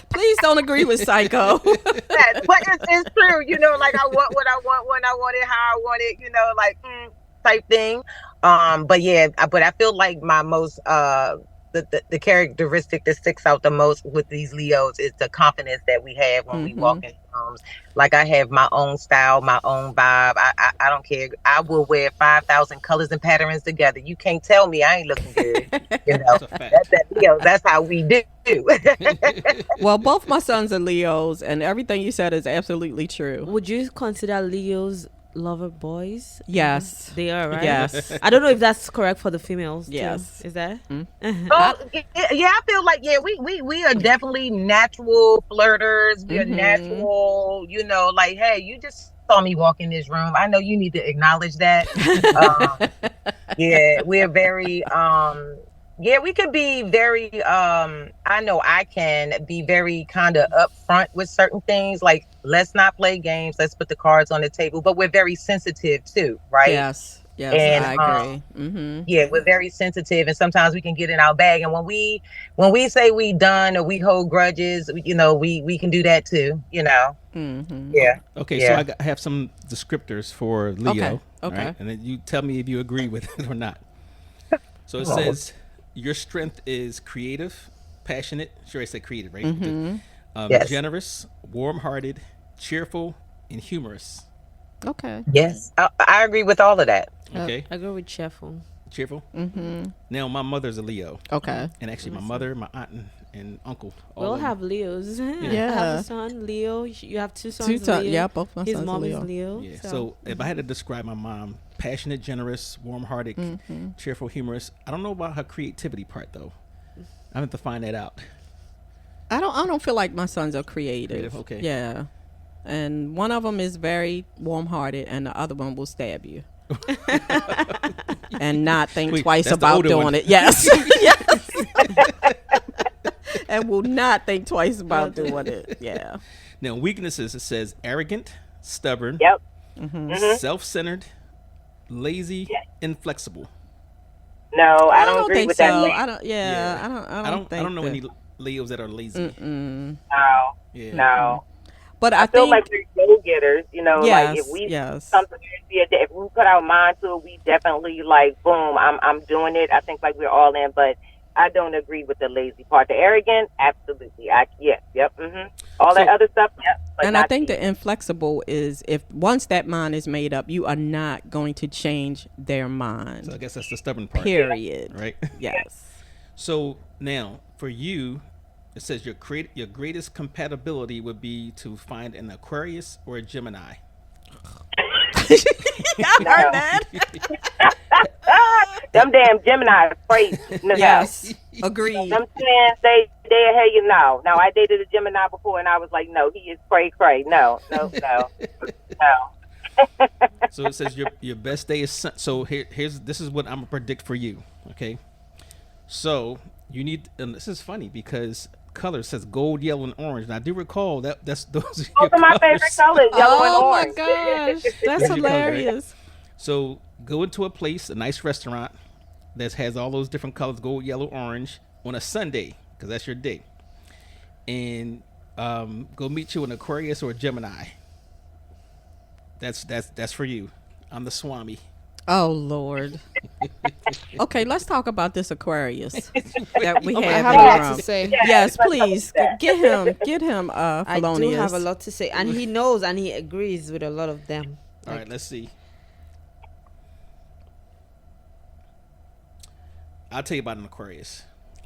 Please don't agree with Psycho. Yes, but it's true. You know, like I want what I want when I want it, how I want it. You know, like type thing. But yeah, but I feel like my most the characteristic that sticks out the most with these Leos is the confidence that we have when we walk in rooms. Like I have my own style, my own vibe. I don't care. I will wear 5,000 colors and patterns together. You can't tell me I ain't looking good. You know, that's how we do. Well, both my sons are Leos, and everything you said is absolutely true. Would you consider Leos lover boys? Yes, they are, right? Yes. I don't know if that's correct for the females. Yes, too. Is that? Oh, yeah. I feel like we are definitely natural flirters. We are natural. You know, like, hey, you just saw me walk in this room. I know you need to acknowledge that. Yeah, we're very. Yeah, we could be very, I know I can be very kind of upfront with certain things. Like, let's not play games. Let's put the cards on the table. But we're very sensitive too, right? Yes, and, I agree. Yeah, we're very sensitive. And sometimes we can get in our bag. And when we say we done or we hold grudges, you know, we can do that too, you know? Yeah. Okay, so I have some descriptors for Leo. Okay. Right? And then you tell me if you agree with it or not. So it says... Your strength is creative, passionate. Sure, I said creative, right? Yes. Generous, warm-hearted, cheerful, and humorous. Okay. Yes, I agree with all of that. Okay. I go with cheerful. Cheerful. Now, my mother's a Leo. Okay. And actually, my mother, my aunt, and uncle. We all have Leos. Yeah. I have a son, Leo. You have two sons. Leo. Yeah, both my His sons mom are Leo. is Leo. Yeah. So if I had to describe my mom, passionate, generous, warm-hearted, cheerful, humorous. I don't know about her creativity part though. I have to find that out. I don't feel like my sons are creative. Okay. Yeah. And one of them is very warm-hearted, and the other one will stab you. And not think twice about doing it. Yes. Yes. And will not think twice about doing it. Yeah. Now, weaknesses, it says arrogant, stubborn, self-centered, lazy, inflexible. No, I don't agree think with so. that. I don't. Yeah, I don't know any Leos that are lazy. No. Yeah. No. But I feel like we're go-getters, you know, like if we something, if we put our mind to it, we definitely like, boom, I'm doing it. I think like we're all in, but I don't agree with the lazy part. The arrogant, absolutely. All that other stuff, and I think the inflexible is if once that mind is made up, you are not going to change their mind. So I guess that's the stubborn part. Period. Right? Yes. So now for you, it says your greatest compatibility would be to find an Aquarius or a Gemini. I heard that. Them damn Gemini is crazy. Yes, agreed. I'm saying they ahead you now. Now I dated a Gemini before, and I was like, no, he is cray. No. So it says your best day is so this is what I'm gonna predict for you. Okay, so you need, and this is funny because color says gold, yellow, and orange. And I do recall that's those are my favorite colors, yellow and orange. Oh my gosh, that's hilarious. Colors, right? So go into a place, a nice restaurant that has all those different colors, gold, yellow, orange, on a Sunday because that's your day, and go meet you an Aquarius or a Gemini. That's for you. I'm the Swami. Oh Lord. Okay, let's talk about this Aquarius that we have. I have a lot to say. Yes, please get him. Felonious. I do have a lot to say, and he knows and he agrees with a lot of them. All right, let's see. I'll tell you about an Aquarius.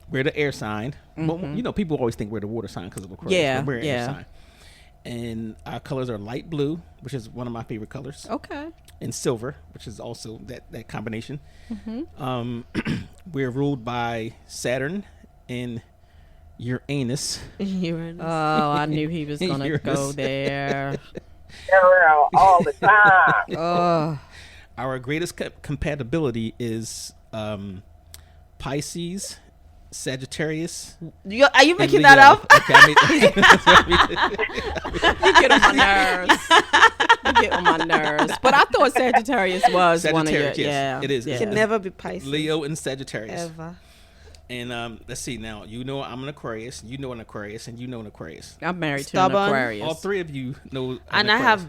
We're the air sign. But, you know, people always think we're the water sign because of Aquarius. Yeah, but we're air sign. And our colors are light blue, which is one of my favorite colors. Okay. And silver, which is also that combination. We're ruled by Saturn and Uranus. Uranus. Oh, I knew he was going to go there. All the time. Oh. Our greatest compatibility is Pisces, Sagittarius. Are you making that up? You get on my nerves. You get on my nerves. But I thought Sagittarius was one of your. Yes, yeah, it is. It can never be Pisces. Leo and Sagittarius. Ever. And let's see now. You know I'm an Aquarius. You know an Aquarius, and you know an Aquarius. I'm married Stubborn. to an Aquarius. All three of you know. And I have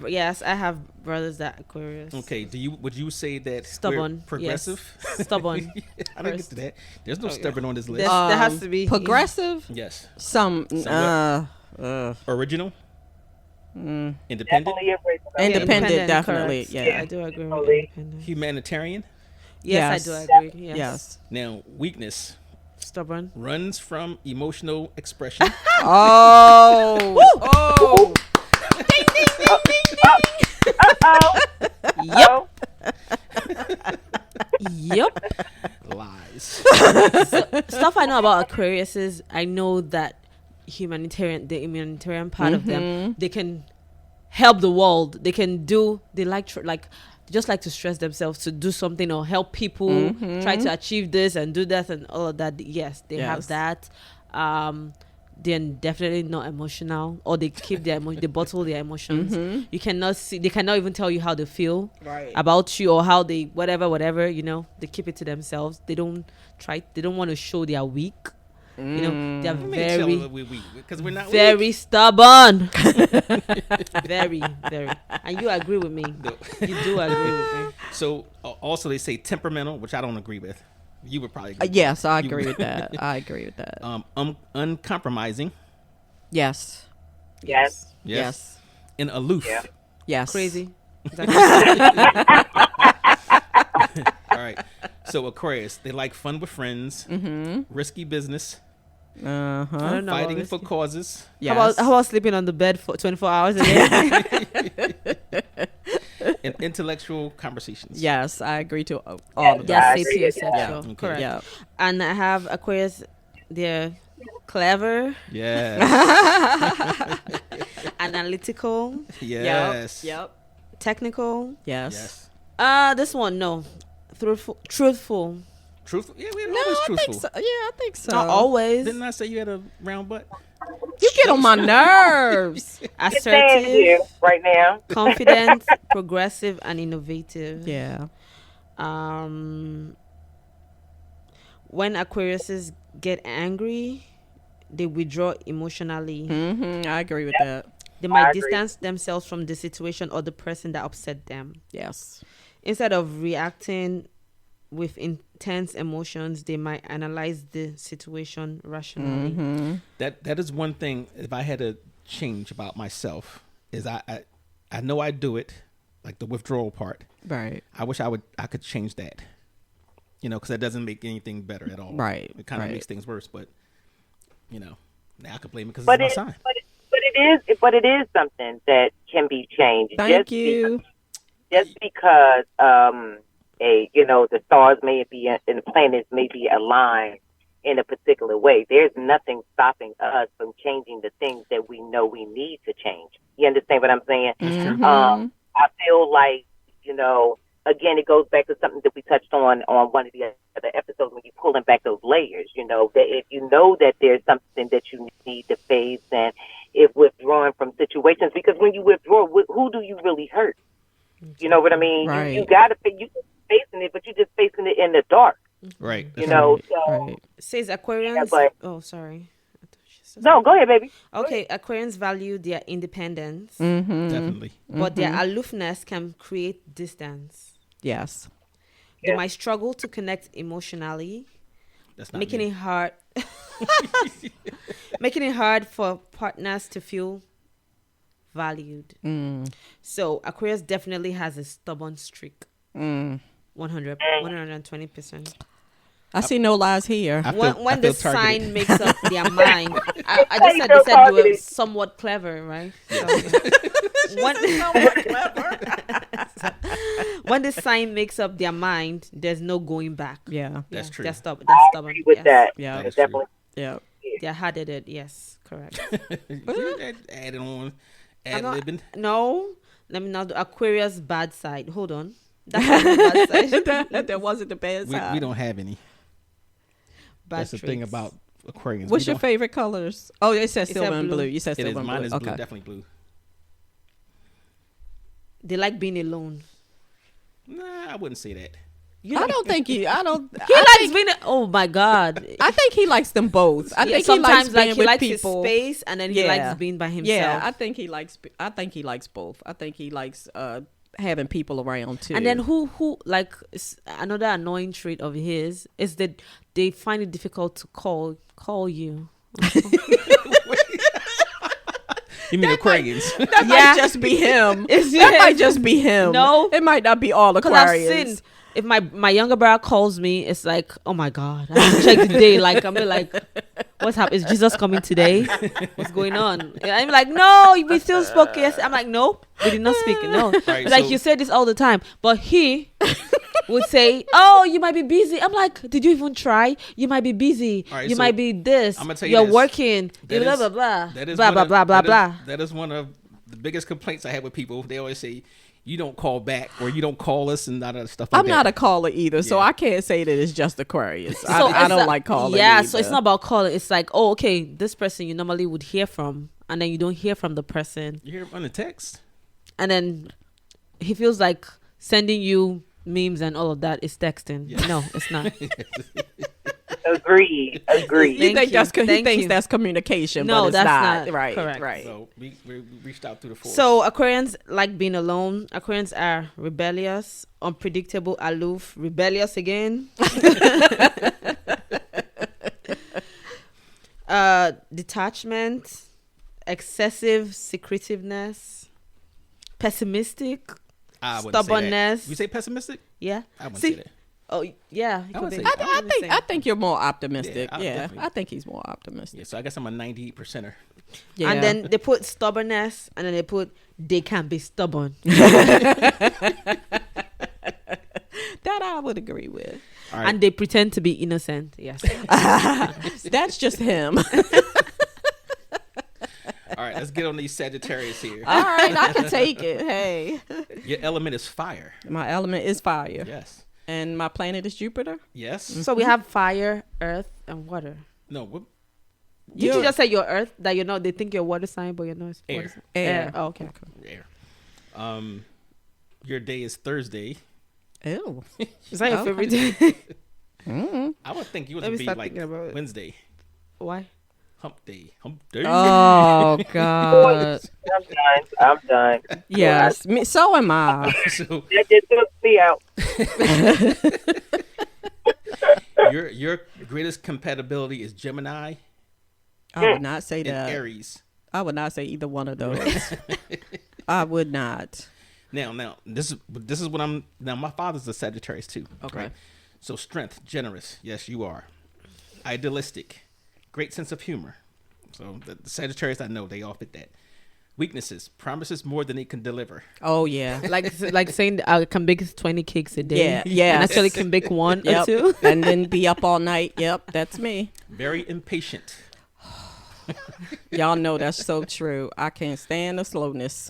brothers that Aquarius. Okay. Would you say that stubborn, we're progressive? Yes. Stubborn. I didn't get to that. There's no stubborn on this list. There has to be progressive. Yes. Some original. Independent. Independent, definitely. Yeah, I do agree with independent. Humanitarian. Yes, I do agree. Yes. Now, weakness. Stubborn. Runs from emotional expression. Oh. Ding, ding, ding, ding, ding. Yep. Lies. Stuff I know about Aquarius is I know that the humanitarian part of them, they can help the world. They can do. They just like to stress themselves to do something or help people try to achieve this and do that and all of that. Yes, they have that. They're definitely not emotional, or they keep they bottle their emotions. You cannot see. They cannot even tell you how they feel about you or how they whatever. You know, they keep it to themselves. They don't want to show they are weak. You know, they are very because we're not very stubborn. Very, very. And you agree with me. You do agree with me. So also they say temperamental, which I don't agree with. You would probably agree. Yes, I agree with that. Uncompromising. Yes. And aloof. Yeah. Yes. Crazy. All right. So Aquarius, they like fun with friends, risky business, fighting for causes. Yes. How about sleeping on the bed for 24 hours a day? And intellectual conversations. Yes, I agree to all of Yes, that. sapiosexual. Yeah. Okay. Correct. Yeah. And I have Aquarius, they're clever, Yes. analytical, Yes. Yep. technical. Yes. This one, no. Truthful. Truthful. Yeah, we're No, always I truthful. think so. Yeah, I think so. Not always. Didn't I say you had a round butt? You get on my nerves. It's saying here Assertive, right now. confident, progressive, and innovative. Yeah. When Aquariuses get angry, they withdraw emotionally. I agree with that. They might distance themselves from the situation or the person that upset them. Yes. Instead of reacting with intense emotions, they might analyze the situation rationally. That is one thing. If I had to change about myself, is I know I do it, like the withdrawal part. Right. I wish I could change that. You know, because that doesn't make anything better at all. Right. It kind of makes things worse. But you know, now I could blame it because But it's my sign. But it is something that can be changed. Thank you. Just because the stars may be and the planets may be aligned in a particular way, there's nothing stopping us from changing the things that we know we need to change. You understand what I'm saying? I feel like, again, it goes back to something that we touched on one of the other episodes when you're pulling back those layers, that if you know that there's something that you need to face, and if withdrawing from situations, because when you withdraw, who do you really hurt? You know what I mean? Right. You facing it, but you're just facing it in the dark. Right. So Right. It says Aquarians. Yeah, but- oh, sorry. No, go ahead, baby. Okay, Aquarians value their independence, Definitely. but their aloofness can create distance. Yes. They might struggle to connect emotionally, That's not making me. it hard for partners to feel valued. So Aquarius definitely has a stubborn streak. 120%. I see no lies here. When the sign makes up their mind, I just said they said you were somewhat clever, right? When the sign makes up their mind, there's no going back. Yeah. That's true. They're stubborn. I agree with that. Yeah. That is Definitely. Yeah. They're hard-headed. Yes, correct. You added on, ad-libbing. No, let me now do Aquarius bad side. Hold on. That's not the bad side. That wasn't the bad side. We don't have any. Bad That's the thing traits. about Aquarians. What's We your don't- favorite colors? Oh, it says silver and blue. blue. You said It silver is. and Mine blue. is Okay. blue. Definitely blue. They like being alone. Nah, I wouldn't say that. I don't think he. I don't. He likes being. Oh my God. I think he likes them both. I think he likes sometimes being he with likes people. his space, and then he likes being by himself. Yeah, I think he likes both. I think he likes having people around too. And then who like another annoying trait of his is that they find it difficult to call you. You mean Aquarians? That might just be him. That might just be him. No, it might not be all Aquarians. If my younger brother calls me, it's like, oh my God, I have to check the day. Like, I'm like, what's happening? Is Jesus coming today? What's going on? And I'm like, no, we still spoke yesterday. I'm like, no, we did not speak. No. Right, like, you say this all the time. But he would say, oh, you might be busy. I'm like, did you even try? You might be busy. Right, you might be this. I'm gonna tell you You're working. Blah, blah, blah. That is blah, blah, blah, blah, blah. That is one of the biggest complaints I have with people. They always say, you don't call back or you don't call us and other stuff like that. I'm not a caller either, so I can't say that it's just Aquarius. I don't like calling. Yeah, either. So it's not about calling. It's like, oh, okay, this person you normally would hear from, and then you don't hear from the person. You hear on the text. And then he feels like sending you memes and all of that is texting. Yeah. No, it's not. Agreed. He thinks that's communication, no, but it's not. Right, correct. Right. So we reached out through the force. So Aquarians like being alone. Aquarians are rebellious, unpredictable, aloof, rebellious again. Detachment, excessive secretiveness, pessimistic, stubbornness. You say pessimistic? Yeah. I wouldn't say that. Oh yeah, I think you're more optimistic. Yeah, I think he's more optimistic. Yeah, so I guess I'm a 98%er. Yeah. And then they put stubbornness, and then they can be stubborn. That I would agree with. Right. And they pretend to be innocent. Yes, that's just him. All right, let's get on these Sagittarius here. All right, I can take it. Hey, your element is fire. My element is fire. Yes. And my planet is Jupiter? Yes. Mm-hmm. So we have fire, earth, and water. No. Did you just say your earth? That you're not, they think you're water sign, but you're not. Air. Air. Oh, okay. Air. Your day is Thursday. Ew. Is that your favorite day? Mm-hmm. I would think you would be like Wednesday. Why? Hump day. Oh, God. I'm done. Yes. So am I. It took me out. Your greatest compatibility is Gemini. I would not say that. Aries. I would not say either one of those. I would not. Now this is what I'm. Now my father's a Sagittarius too. Okay. Right? So strength, generous. Yes, you are. Idealistic. Great sense of humor. So the Sagittarius, I know they all fit that. Weaknesses, promises more than it can deliver. Oh yeah, like saying I can bake 20 cakes a day. Yeah, and actually can bake one or two, and then be up all night. Yep, that's me. Very impatient. Y'all know that's so true. I can't stand the slowness.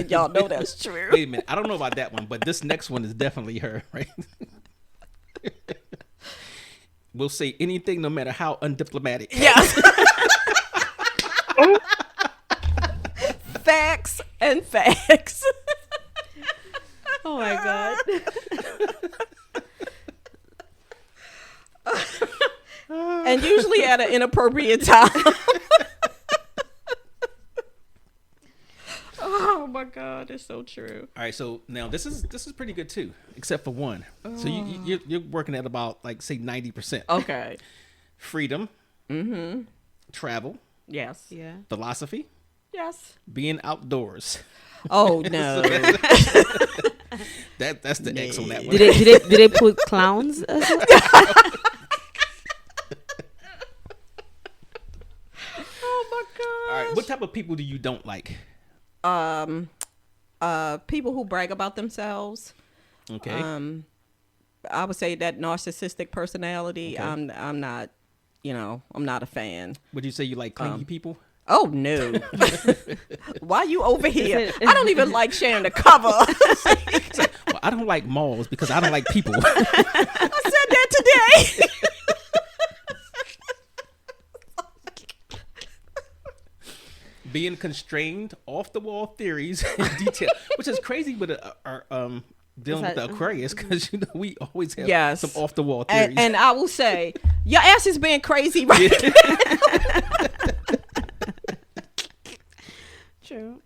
Y'all know that's true. Wait a minute, I don't know about that one, but this next one is definitely her, right? Will say anything no matter how undiplomatic. Yes. Facts and facts. Oh my God. And usually at an inappropriate time. Oh my God, it's so true. All right, so now this is pretty good too, except for one. So you're working at about like say 90%. Okay. Freedom. Mm-hmm. Travel. Yes. Yeah. Philosophy. Yes. Being outdoors. Oh no. That's the X on that one. Did they put clowns? Oh my God. All right, what type of people do you don't like? People who brag about themselves. Okay. I would say that narcissistic personality. Okay. I'm not, I'm not a fan. Would you say you like clingy people? Oh no. Why you over here? I don't even like sharing the cover. Well, I don't like malls because I don't like people. I said that today. Being constrained, off the wall theories in detail, which is crazy with our dealing with the Aquarius, because we always have some off the wall theories. And I will say, your ass is being crazy right now. True.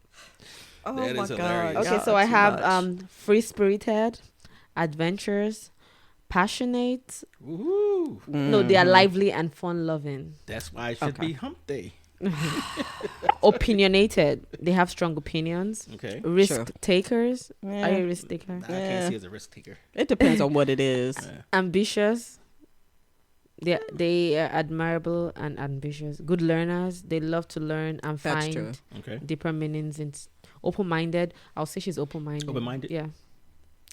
Oh that my is God. hilarious. Okay, so I have free-spirited, adventurous, passionate. Ooh. No, they are lively and fun-loving. That's why it should be hump day. Opinionated. They have strong opinions. Okay. Risk takers. Yeah. Are you a risk taker? I can't see as a risk taker. It depends on what it is. Ambitious. They are admirable and ambitious. Good learners. They love to learn and find deeper meanings. In open-minded. I'll say she's open-minded. Open-minded? Yeah.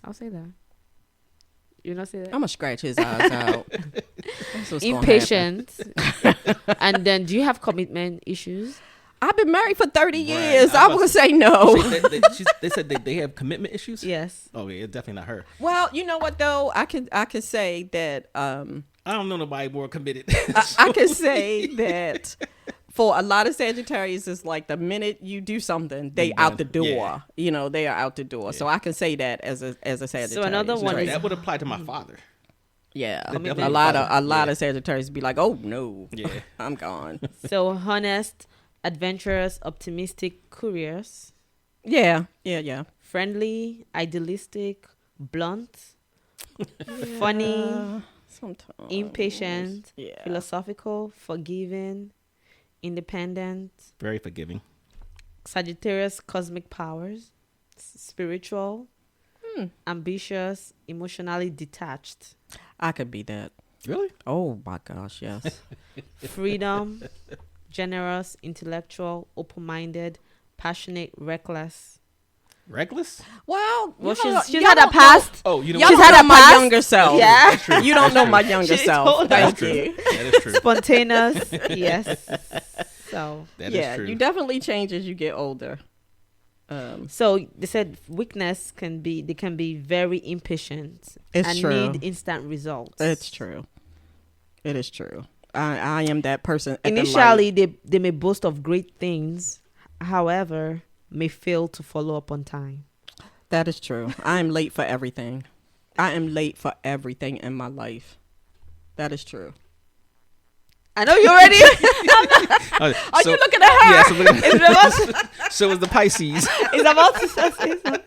I'll say that. You not say that? I'm gonna scratch his eyes out. Impatient. And then, do you have commitment issues? I've been married for 30 years. I would say no. They said they have commitment issues? Yes. Oh, yeah, it's definitely not her. Well, you know what, though? I can say that... I don't know nobody more committed. I can say that for a lot of Sagittarius, it's like the minute you do something, they out the door. Yeah. You know, they are out the door. Yeah. So I can say that as a Sagittarius. So another one that would apply to my father. Yeah, a lot of Sagittarius be like, "Oh no, I'm gone." So honest, adventurous, optimistic, curious. Yeah. Friendly, idealistic, blunt, funny, sometimes impatient, philosophical, forgiving, independent, very forgiving. Sagittarius, cosmic powers, spiritual, ambitious, emotionally detached. I could be that. Really? Oh my gosh, yes. Freedom, generous, intellectual, open-minded, passionate, reckless. Reckless? Well, she's had a past. Oh, you know, she's had my younger self. Yeah, you don't know my younger self. Thank you. That is true. Spontaneous, yes. So that is true. You definitely change as you get older. So they said weakness can be very impatient need instant results. It's true. It is true. I am that person. Initially, they may boast of great things, however, may fail to follow up on time. That is true. I am late for everything. I am late for everything in my life. That is true. I know you're ready. Are you looking at her? Yeah, so is the Pisces. It's about to say something.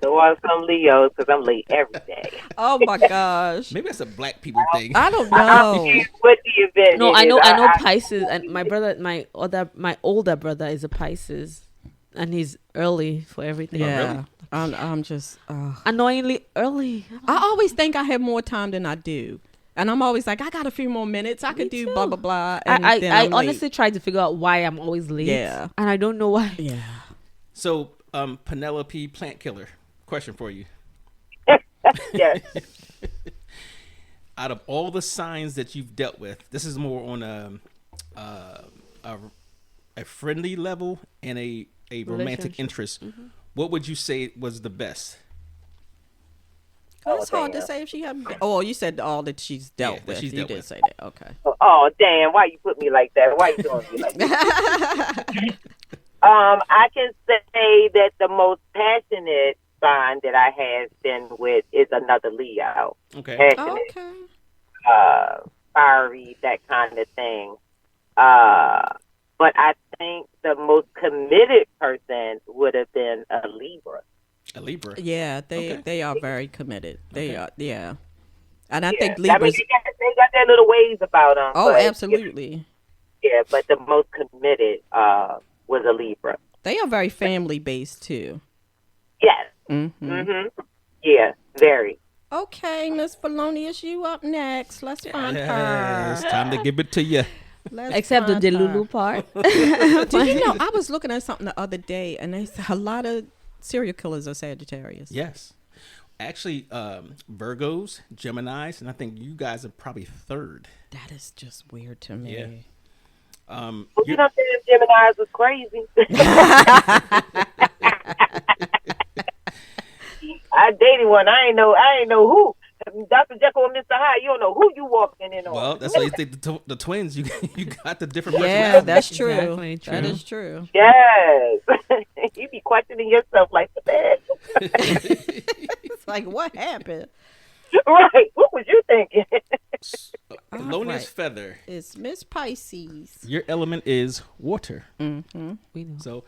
So are some Leos because I'm late every day. Oh my gosh. Maybe that's a black people thing. I don't know. What the event No, is, I know Pisces, and my older brother is a Pisces, and he's early for everything. Yeah, really? I'm just annoyingly early. I always think I have more time than I do. And I'm always like, I got a few more minutes. I could do blah, blah, blah. And I honestly try to figure out why I'm always late. Yeah. And I don't know why. Yeah. So, Penelope Plant Killer, question for you. Yes. Out of all the signs that you've dealt with, this is more on a friendly level and a romantic interest. Mm-hmm. What would you say was the best? It's hard to say if she had. Oh, you said all that she's dealt with. You did say that. Okay. Oh, damn! Why you put me like that? Why you doing me like that? I can say that the most passionate sign that I have been with is another Leo. Okay. Passionate, fiery, that kind of thing. But I think the most committed person would have been a Libra. A Libra. Yeah, they are very committed. They are, yeah. And I think Libras... I mean, they got their little ways about them. Oh, absolutely. Yeah, but the most committed was a Libra. They are very family-based, too. Yes. Mm-hmm. Mm-hmm. Yeah, very. Okay, Miss Felonious, you up next. Let's find her. It's time to give it to you. Except the Delulu part. Did you know, I was looking at something the other day, and they said a lot of serial killers are Sagittarius. Yes. Actually, Virgos, Geminis, and I think you guys are probably third. That is just weird to me. Yeah. You know, Geminis was crazy. I dated one. I ain't know who. Dr. Jekyll and Mr. Hyde, you don't know who you walking in on. Well, that's why you think the twins, you got the different personalities. Yeah, that's true. Exactly true. That is true. Yes. You be questioning yourself like that. It's like, what happened? Right. What was you thinking? Felonious Feather. It's Miss Pisces. Your element is water. Mm-hmm. We know. So,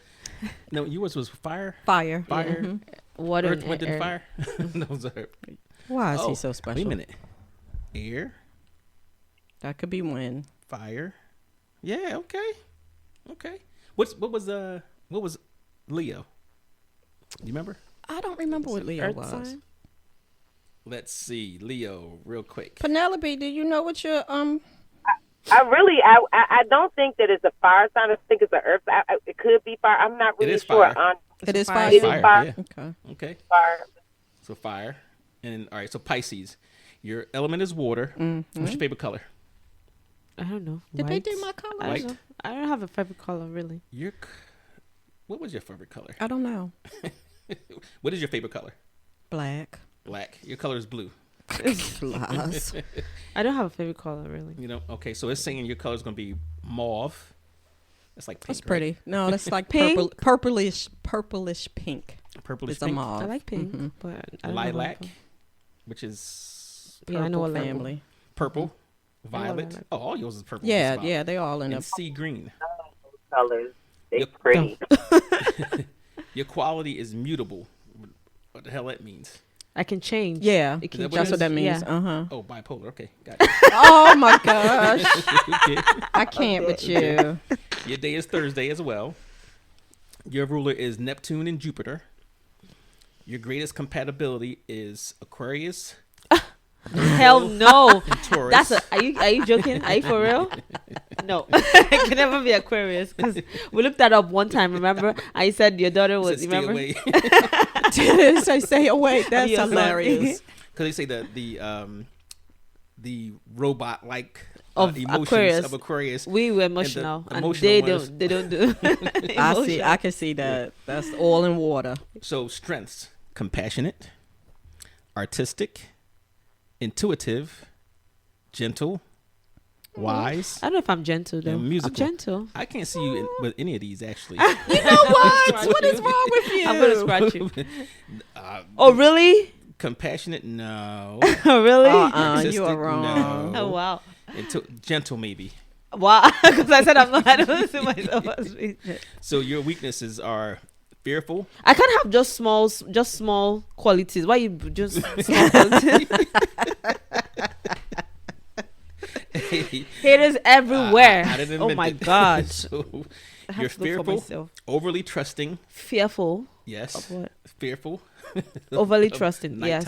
no, yours was fire? Fire. Mm-hmm. Water, Earth, wind, and fire? Those are... Why is he so special? Wait a minute. Air. That could be wind. Fire. Yeah. Okay. What was Leo? You remember? I don't remember what Leo was. Sign? Let's see, Leo, real quick. Penelope, do you know what your I don't think that it's a fire sign. I think it's an earth. It could be fire. I'm not really sure. It is fire. It is fire. Yeah. Okay. Fire. So fire, and all right. So Pisces, your element is water. Mm-hmm. What's your favorite color? I don't know. Did they do my color? White. I don't have a favorite color really. What was your favorite color? I don't know. What is your favorite color? Black. Black. Your color is blue. Lies. I don't have a favorite color really. You know. Okay. So it's saying your color is going to be mauve. That's like pink. That's pretty. Right? No, that's like purplish pink. Purplish it's pink. A mauve. I like pink, but I don't lilac, which is purple. Yeah, I know what family. Purple, violet. Oh, all yours is purple. Yeah, they all in and sea green. Colors. They're pretty. Your quality is mutable. What the hell that means? I can change. Yeah, that's what that means. Yeah. Oh, bipolar. Okay, got it. Oh my gosh, Okay. I can't with you. Your day is Thursday as well. Your ruler is Neptune and Jupiter. Your greatest compatibility is Aquarius. Hell no. Taurus. Are you joking? Are you for real? No. It can never be Aquarius because we looked that up one time, remember? I said your daughter was, Stay remember? away. Did I say away? That's Yes, hilarious. Because they say the robot like of emotions of Aquarius. We were emotional, and they don't do. I can see that. That's all in water. So strengths: compassionate, artistic, intuitive, gentle, wise. I don't know if I'm gentle though. Musical. I'm gentle. I can't see you with any of these actually. You know what? What is wrong with you? I'm gonna scratch you. Oh really? Compassionate? No. Oh really? You are wrong. No. Oh wow. Gentle maybe. Wow, because I said I don't see myself as being. So your weaknesses are fearful. I can't have just small qualities. Why you just small qualities? Haters everywhere. Oh my God. So you're fearful, overly trusting. Fearful. Yes. Of what? Fearful. Overly trusting. Yes.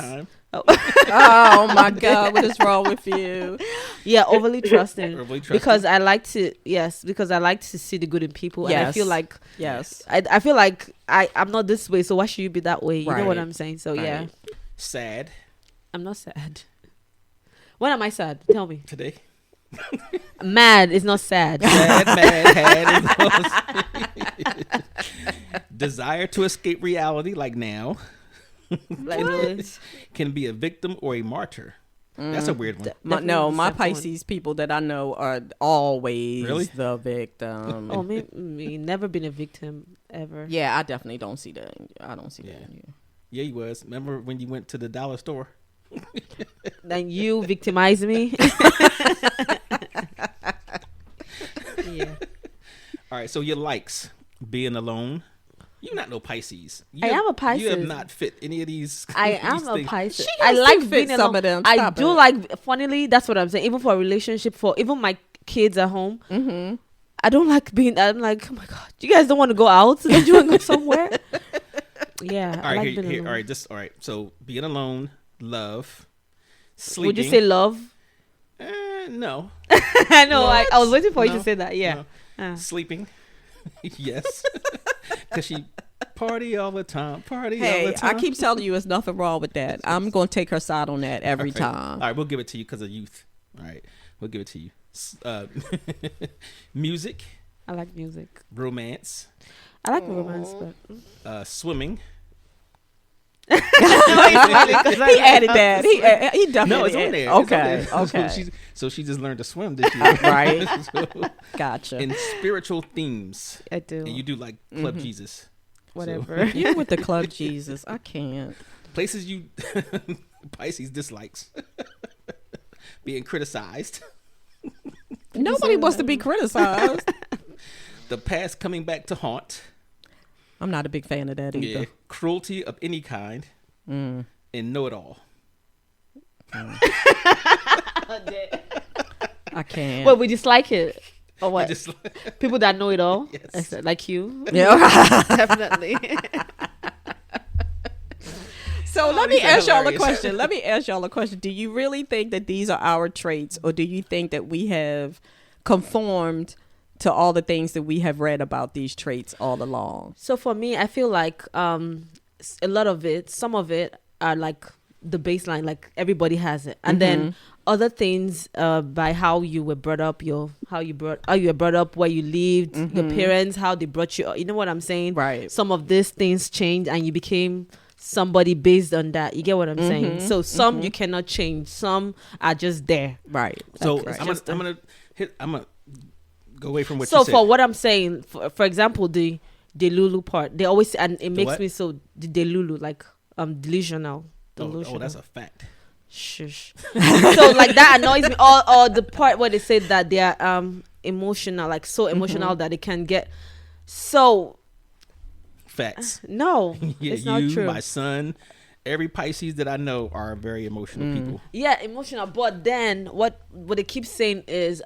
Oh my God, what is wrong with you? Yeah, overly trusting. Overly trusting. Because I like to see the good in people. Yes. And I feel like yes. I feel like I'm not this way, so why should you be that way? You right. know what I'm saying? So yeah. Right. Sad. I'm not sad. When am I sad? Tell me. Today. Mad is not sad. Sad, mad, had. Desire to escape reality, like now. Can be a victim or a martyr. That's a weird one. My Pisces people that I know are always the victim. Oh, me never been a victim ever. Yeah, I definitely don't see that. I don't see that in you. Yeah, you was. Remember when you went to the dollar store? Then you victimized me. Yeah. All right, so your likes: being alone. You're not no Pisces. I am a Pisces. You have not fit any of these. I am a Pisces. I like being alone. Some of them. I do like. Funnily, that's what I'm saying. Even for a relationship, for even my kids at home, I don't like being. I'm like, oh my God, you guys don't want to go out? Don't you want to go somewhere? Yeah. All right, all right. All right. So being alone, love, sleeping. Would you say love? No. I know. I was waiting for you to say that. Yeah. No. Sleeping. Yes. Because she party all the time. All the time. I keep telling you there's nothing wrong with that. I'm going to take her side on that every time. All right, we'll give it to you because of youth. All right, we'll give it to you. Music. I like music. Romance. I like romance, but swimming. He added that. He definitely. No, it's on there. Okay. Okay. So she just learned to swim this year, right? Gotcha. And spiritual themes. I do. And you do like Club Jesus. Whatever. So. You with the Club Jesus? I can't. Places you Pisces dislikes. Being criticized. Nobody wants to be criticized. The past coming back to haunt. I'm not a big fan of that either. Yeah. Cruelty of any kind. And know-it-all. I can't. Well, we dislike it. Or what? People that know it all, yes. Like you. Yeah, definitely. So let me ask y'all a question. Do you really think that these are our traits, or do you think that we have conformed to all the things that we have read about these traits all along? So for me, I feel like a lot of it, some of it are like the baseline, like everybody has it, and then other things by how you were brought up, how you were brought up, where you lived, your parents, how they brought you up. You know what I'm saying? Right. Some of these things changed, and you became somebody based on that. You get what I'm saying? So some you cannot change. Some are just there. Right. So right. I'm gonna go away from what you said. So for what I'm saying, for example, the Lulu part, they always, and it makes me so the Lulu, like delusional. Oh, that's a fact. Shush. So like that annoys me. Or the part where they say that they are emotional, like so emotional that they can get so. Facts. No, it's not true. My son, every Pisces that I know are very emotional people. Yeah, emotional. But then what they keep saying is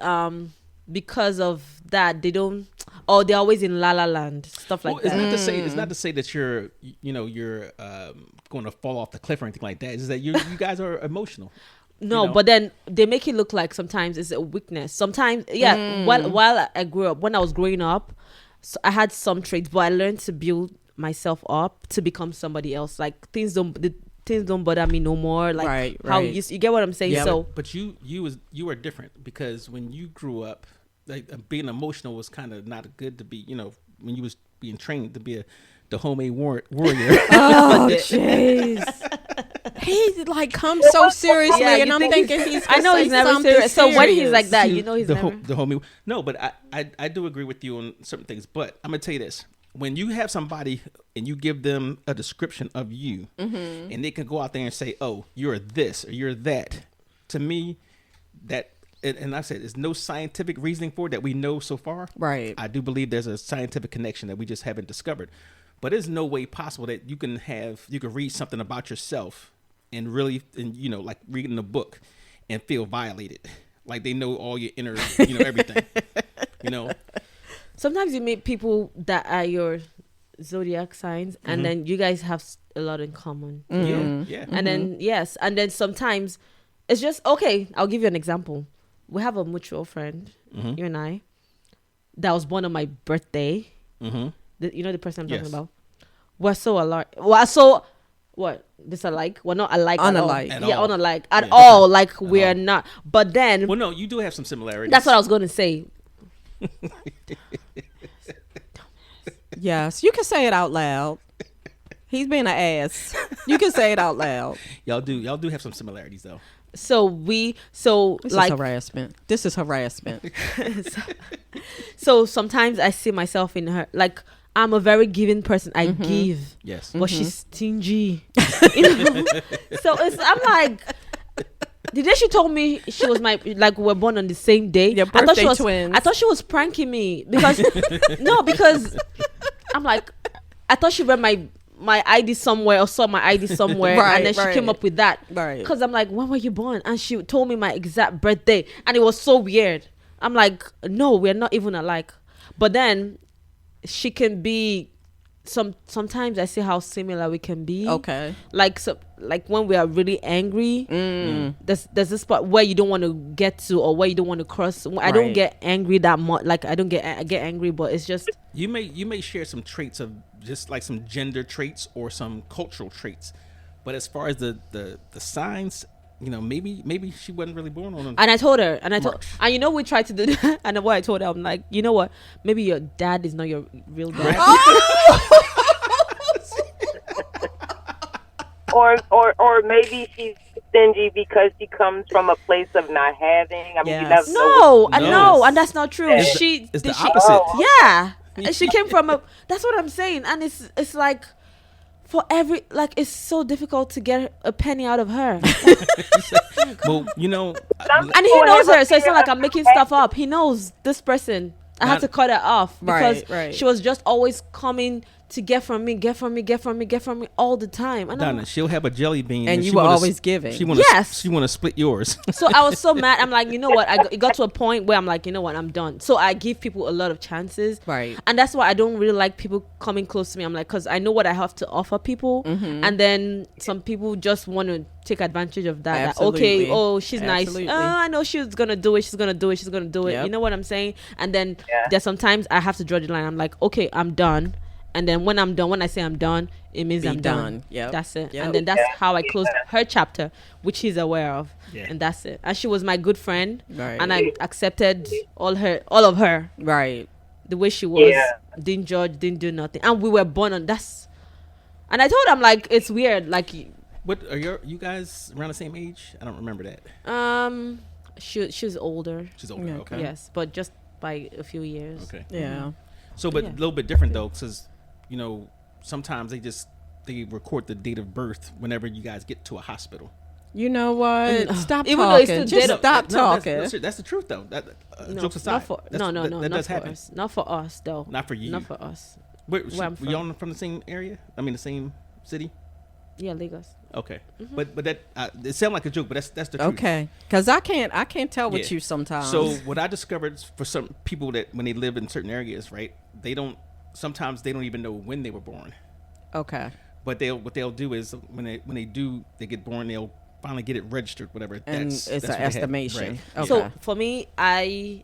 because of that they don't, or they're always in la la land, stuff like that. It's not to say that you're going to fall off the cliff or anything like that. It's that you guys are emotional. No, but then they make it look like sometimes it's a weakness. Sometimes, while I grew up, when I was growing up, so I had some traits, but I learned to build myself up to become somebody else. Like things don't bother me no more. Like how you get what I'm saying. Yeah, so, but you are different, because when you grew up, like being emotional was kind of not good to be. You know, when you was being trained to be the homemade warrior. Oh, jeez. He like comes so seriously, and I'm thinking he's. I know he's never serious. So when he's like that, you know he's the never the homie. No, but I do agree with you on certain things. But I'm gonna tell you this: when you have somebody and you give them a description of you, and they can go out there and say, "Oh, you're this or you're that," to me, that. And I said, there's no scientific reasoning for it that we know so far. Right. I do believe there's a scientific connection that we just haven't discovered. But there's no way possible that you can read something about yourself and really, like reading a book and feel violated. Like they know all your inner, everything. Sometimes you meet people that are your zodiac signs, and then you guys have a lot in common. Yeah. And then, yes. And then sometimes it's just, okay, I'll give you an example. We have a mutual friend, you and I, that was born on my birthday. The person I'm talking about. We're so alike. What? Disalike? We're not alike. Unalike. At all. Unalike at all. Like we're not. But then. Well, no, you do have some similarities. That's what I was going to say. Yes, you can say it out loud. He's being an ass. You can say it out loud. Y'all do have some similarities though. This is harassment. So sometimes I see myself in her. Like I'm a very giving person. I give. Yes. But she's stingy. So I'm like, the day she told me she was we're born on the same day. Your birthday twins. I thought she was pranking me because I'm like, I thought she read my ID somewhere or saw my ID somewhere, and then she came up with that. Right. Because I'm like, when were you born? And she told me my exact birthday, and it was so weird. I'm like, no, we're not even alike. But then she can be. Sometimes I see how similar we can be. Okay. Like when we are really angry, there's this part where you don't want to get to, or where you don't want to cross. I don't get angry that much. Like I get angry, but it's just you may share some traits of just like some gender traits or some cultural traits, but as far as the signs, maybe she wasn't really born on them. And I told her, and we tried to do that. And what I told her, I'm like, you know what? Maybe your dad is not your real dad. or maybe she's stingy because she comes from a place of not having. I mean, you never know, and that's not true. It's the opposite. Yeah, and she came from a. That's what I'm saying, and it's like. For it's so difficult to get a penny out of her. Well, and he knows her, so it's not like I'm making stuff up. He knows this person. I had to cut her off because she was just always coming to get from me all the time. And Donna, she'll have a jelly bean, and you were always giving. She want to split yours. So I was so mad. I'm like, you know what? It got to a point where I'm like, you know what? I'm done. So I give people a lot of chances, right? And that's why I don't really like people coming close to me. I'm like, because I know what I have to offer people, and then some people just want to take advantage of that. Absolutely. That, okay, she's nice. I know she's gonna do it. She's gonna do it. Yep. You know what I'm saying? And then there's sometimes I have to draw the line. I'm like, okay, I'm done. And then when I'm done, when I say I'm done, it means I'm done. Yep. That's it. Yep. And then that's how I closed her chapter, which she's aware of. Yeah. And that's it. And she was my good friend. Right. And I accepted all of her. Right. The way she was. Yeah. Didn't judge, didn't do nothing. And we were born on that's. And I told him, like, it's weird. Like, what are you guys around the same age? I don't remember that. She's older. She's older. Okay. Yes, but just by a few years. Okay. Yeah. So, but a little bit different though, because sometimes they record the date of birth whenever you guys get to a hospital. You know what? Stop even talking. Just stop talking. That's the truth though. Jokes aside. Not for us. Not for us though. Not for you. Not for us. Were y'all from the same area? I mean, the same city? Yeah, Lagos. Okay, but that it sounds like a joke, but that's the truth. Okay, because I can't tell with you sometimes. So what I discovered for some people that when they live in certain areas, right, sometimes they don't even know when they were born. Okay. But what they'll do is when they get born, they'll finally get it registered, whatever. And it's an estimation. Right. Okay. So for me, my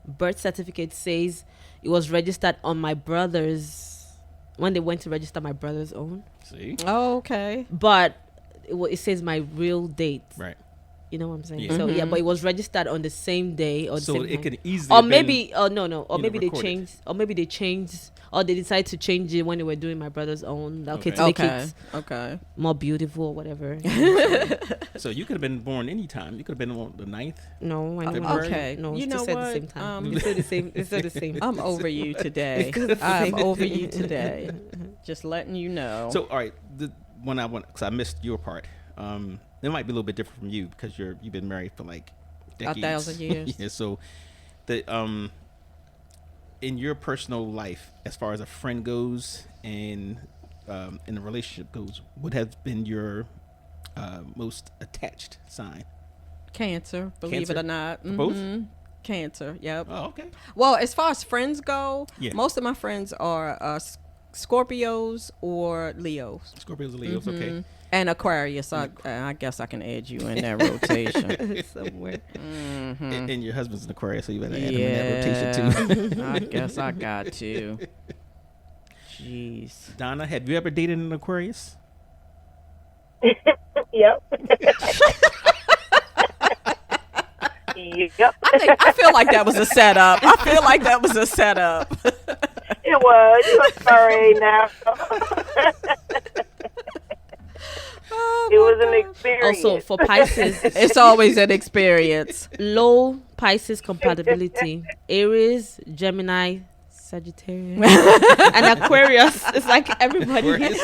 birth certificate says it was registered on my brother's when they went to register my brother's own. See? Oh, okay. But it says my real date. Right. You know what I'm saying? Yeah. So yeah, but it was registered on the same day or the same So it time. could easily or maybe they decided to change it when they were doing my brother's own. Okay. To make it more beautiful or whatever. So you could have been born anytime. You could have been on the 9th. No, I know. February. Okay. No, you know what? The same time. You said the same. It's the same. I'm over you today. I'm over you today. Just letting you know. So all right, the one I want because I missed your part. It might be a little bit different from you because you've been married for like decades. 1,000 years. Yeah. So the in your personal life, as far as a friend goes and in a relationship goes, what has been your most attached sign? Cancer, believe it or not. Mm-hmm. Both? Cancer, yep. Oh, okay. Well, as far as friends go, most of my friends are Scorpios or Leos. Scorpios or Leos, okay. And Aquarius. I guess I can add you in that rotation. Somewhere. Mm-hmm. And your husband's an Aquarius, so you better add him in that rotation too. I guess I got to. Jeez. Donna, have you ever dated an Aquarius? Yep. Yep. I feel like that was a setup. It was. I'm sorry now. It was an experience. Also, for Pisces, it's always an experience. Low Pisces compatibility: Aries, Gemini, Sagittarius, and Aquarius. It's like everybody.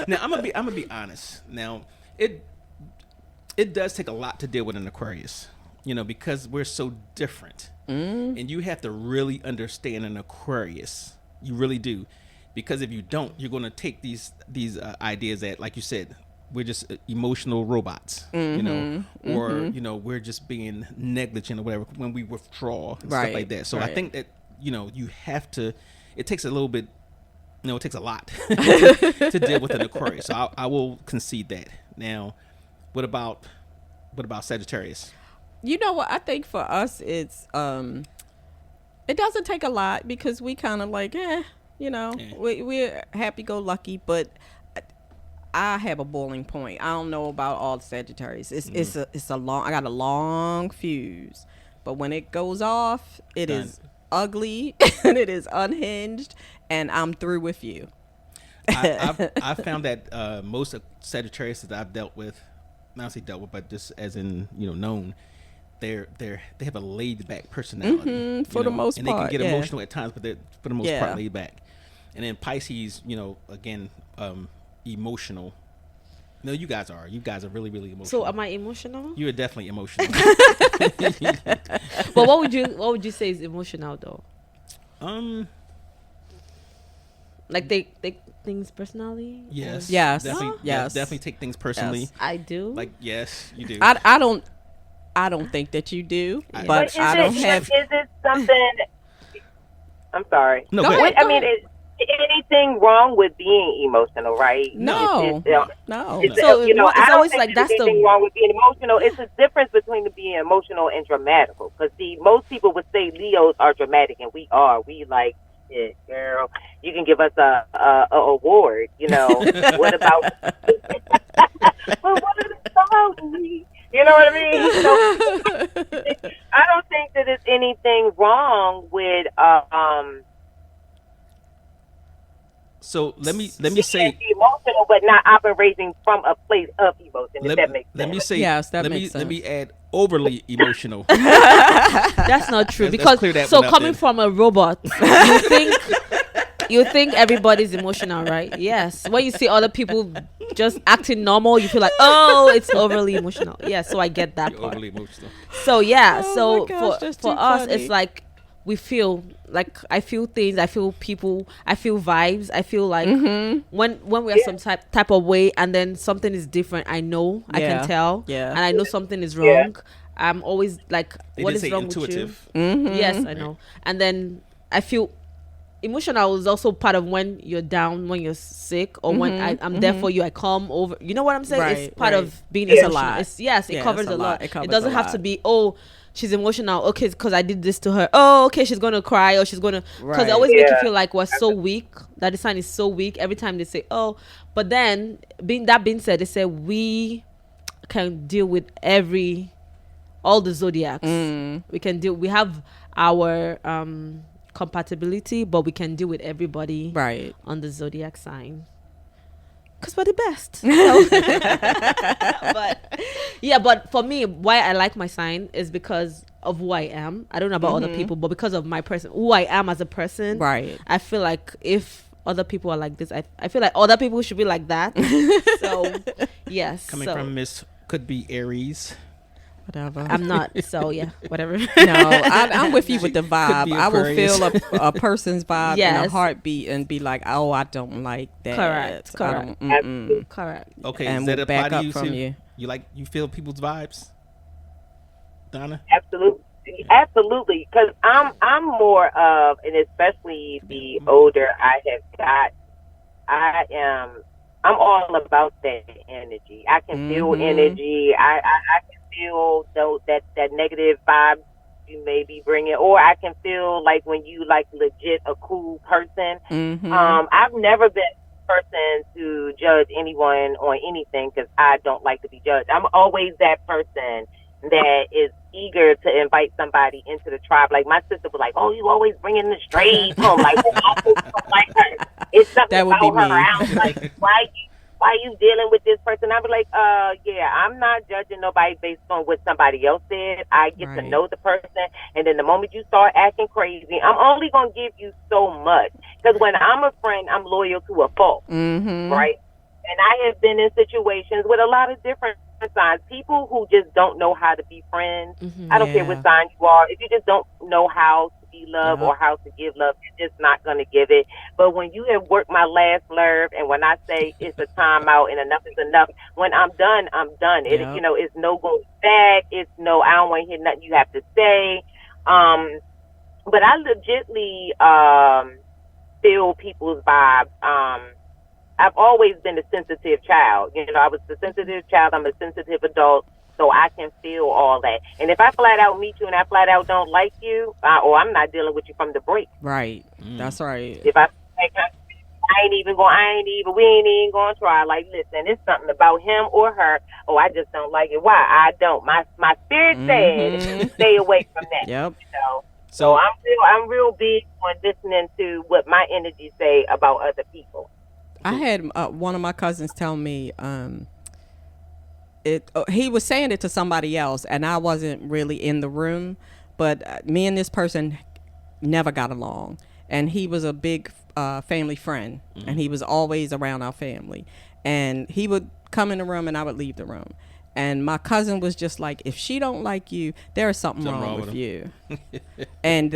Now I'm gonna be honest. Now it does take a lot to deal with an Aquarius, because we're so different, and you have to really understand an Aquarius. You really do. Because if you don't, you're going to take these ideas that, like you said, we're just emotional robots, or we're just being negligent or whatever when we withdraw and stuff like that. So I think that you have to. It takes a little bit. It takes a lot to deal with an Aquarius. So I will concede that. Now, what about Sagittarius? You know what? I think for us, it's it doesn't take a lot because we kind of like we're happy-go-lucky, but I have a boiling point. I don't know about all the Sagittarius. It's a long. I got a long fuse, but when it goes off, it is ugly and it is unhinged, and I'm through with you. I found that most of Sagittarius that I've dealt with, not say dealt with, but just as in known. They have a laid back personality for the most and part. They can get emotional at times, but they're for the most part laid back. And then Pisces, again, emotional. No, you guys are. You guys are really, really emotional. So am I emotional? You are definitely emotional. But what would you say is emotional though? Like they things personally? Yes. Yes. Definitely, Yes. definitely take things personally. Yes. I do. Like, yes, you do. I don't think that you do, but I don't have. Is it something? I'm sorry. No, I mean, is anything wrong with being emotional, right? No. No. So you know, it's I don't always think like there's that's anything wrong with being emotional. It's a difference between being emotional and dramatical. Because see, most people would say Leos are dramatic, and we are. We like. Yeah, girl, you can give us a award. You know, what about? Well, what about me? You know what I mean? So, I don't think that there's anything wrong with So let me say emotional, but not operating from a place of emotion. If that makes sense. Let me say yes, that makes sense. Let me add overly emotional. That's not true because so coming from a robot, you think everybody's emotional, right? Yes. When you see other people just acting normal, you feel like, oh, it's overly emotional. Yeah, so I get that part. Overly emotional. So yeah, Oh my gosh, for us, funny. it's like we feel like I feel things, I feel people, I feel vibes. I feel like when we are some type of way, and then something is different. I know, I can tell, and I know something is wrong. I'm always like, what is wrong intuitive. with you? Yes, I know. And then I feel emotional is also part of when you're down, when you're sick, or when I'm there for you. I come over. You know what I'm saying? Right, it's part of being it's emotional. a lot. It covers a lot. It doesn't have to be, oh, she's emotional. Okay, because I did this to her. Oh, okay, she's gonna cry, or she's gonna. Because they always make you feel like we're so weak. That the sign is so weak every time they say, oh. But then, being said, they say we can deal with all the zodiacs. We can deal. We have our compatibility, but we can deal with everybody on the zodiac sign. Because we're the best. But for me, why I like my sign is because of who I am. I don't know about other people, but because of my person, who I am as a person. Right. I feel like if other people are like this, I feel like other people should be like that. So, yes. Coming from Miss could be Aries. Whatever. I'm not, so yeah, whatever. No, I'm with you with the vibe. I will feel a person's vibe in a heartbeat and be like, oh, I don't like that. Correct. Correct. Okay, and does that apply to you from too? You feel people's vibes, Donna? Absolutely, because I'm more of, and especially the older I have got, I'm all about that energy. I can feel energy. I can feel that negative vibe you may be bringing, or I can feel like when you like legit a cool person. I've never been a person to judge anyone on anything because I don't like to be judged. I'm always that person that is eager to invite somebody into the tribe. Like my sister was like, "Oh, you always bringing the strays home." Like, well, I don't like her. It's something that would about be her. me. I was like, why you dealing with this person? I'd be like, yeah, I'm not judging nobody based on what somebody else said. I get to know the person, and then the moment you start acting crazy, I'm only gonna give you so much. Because when I'm a friend, I'm loyal to a fault, right? And I have been in situations with a lot of different signs. People who just don't know how to be friends. I don't care what sign you are. If you just don't know how to be love or how to give love, you're just not going to give it. But when you have worked my last nerve, and when I say it's a timeout and enough is enough, when I'm done, I'm done. It, it's no going back. It's no, I don't want to hear nothing you have to say. But I legitly feel people's vibes. I've always been a sensitive child. I was a sensitive child. I'm a sensitive adult, so I can feel all that. And if I flat out meet you and I flat out don't like you, or I'm not dealing with you from the break. Right. That's right. If I ain't even we ain't even going to try. Like, listen, it's something about him or her. Oh, I just don't like it. Why? I don't. My spirit said stay away from that. Yep. So I'm real big on listening to what my energy say about other people. I had one of my cousins tell me he was saying it to somebody else, and I wasn't really in the room, but me and this person never got along, and he was a big family friend, and he was always around our family, and he would come in the room and I would leave the room, And my cousin was just like, if she don't like you, there is something wrong with you. and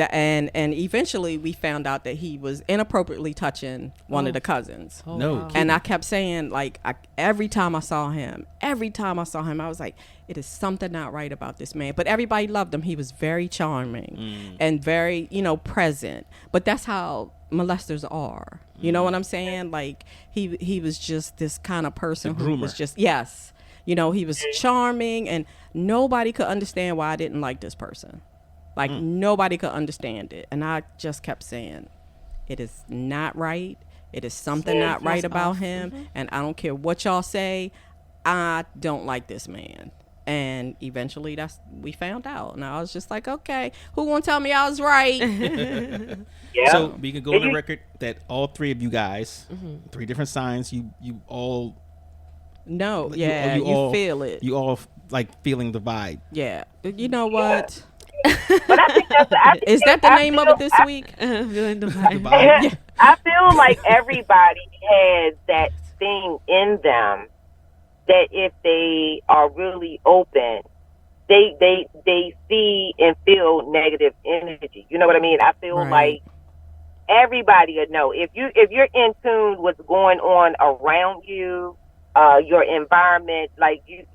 eventually we found out that he was inappropriately touching one of the cousins. No. And I kept saying, like, every time I saw him, I was like, it is something not right about this man. But everybody loved him. He was very charming and very, present. But that's how molesters are. You know what I'm saying? Like, he was just this kind of person who was just, yes. He was charming, and nobody could understand why I didn't like this person. Like, nobody could understand it. And I just kept saying, it is not right. It is something not right about him. And I don't care what y'all say. I don't like this man. And eventually we found out. And I was just like, okay, who gonna tell me I was right? So we can go on the record that all three of you guys, 3 different signs, you all... No, yeah, you feel it. You all like feeling the vibe. Yeah. You know what? But I think is that the name of it this week? Feeling the vibe. Yeah. I feel like everybody has that thing in them that if they are really open, they see and feel negative energy. You know what I mean? I feel like everybody would know if you're in tune with what's going on around you. Your environment, like you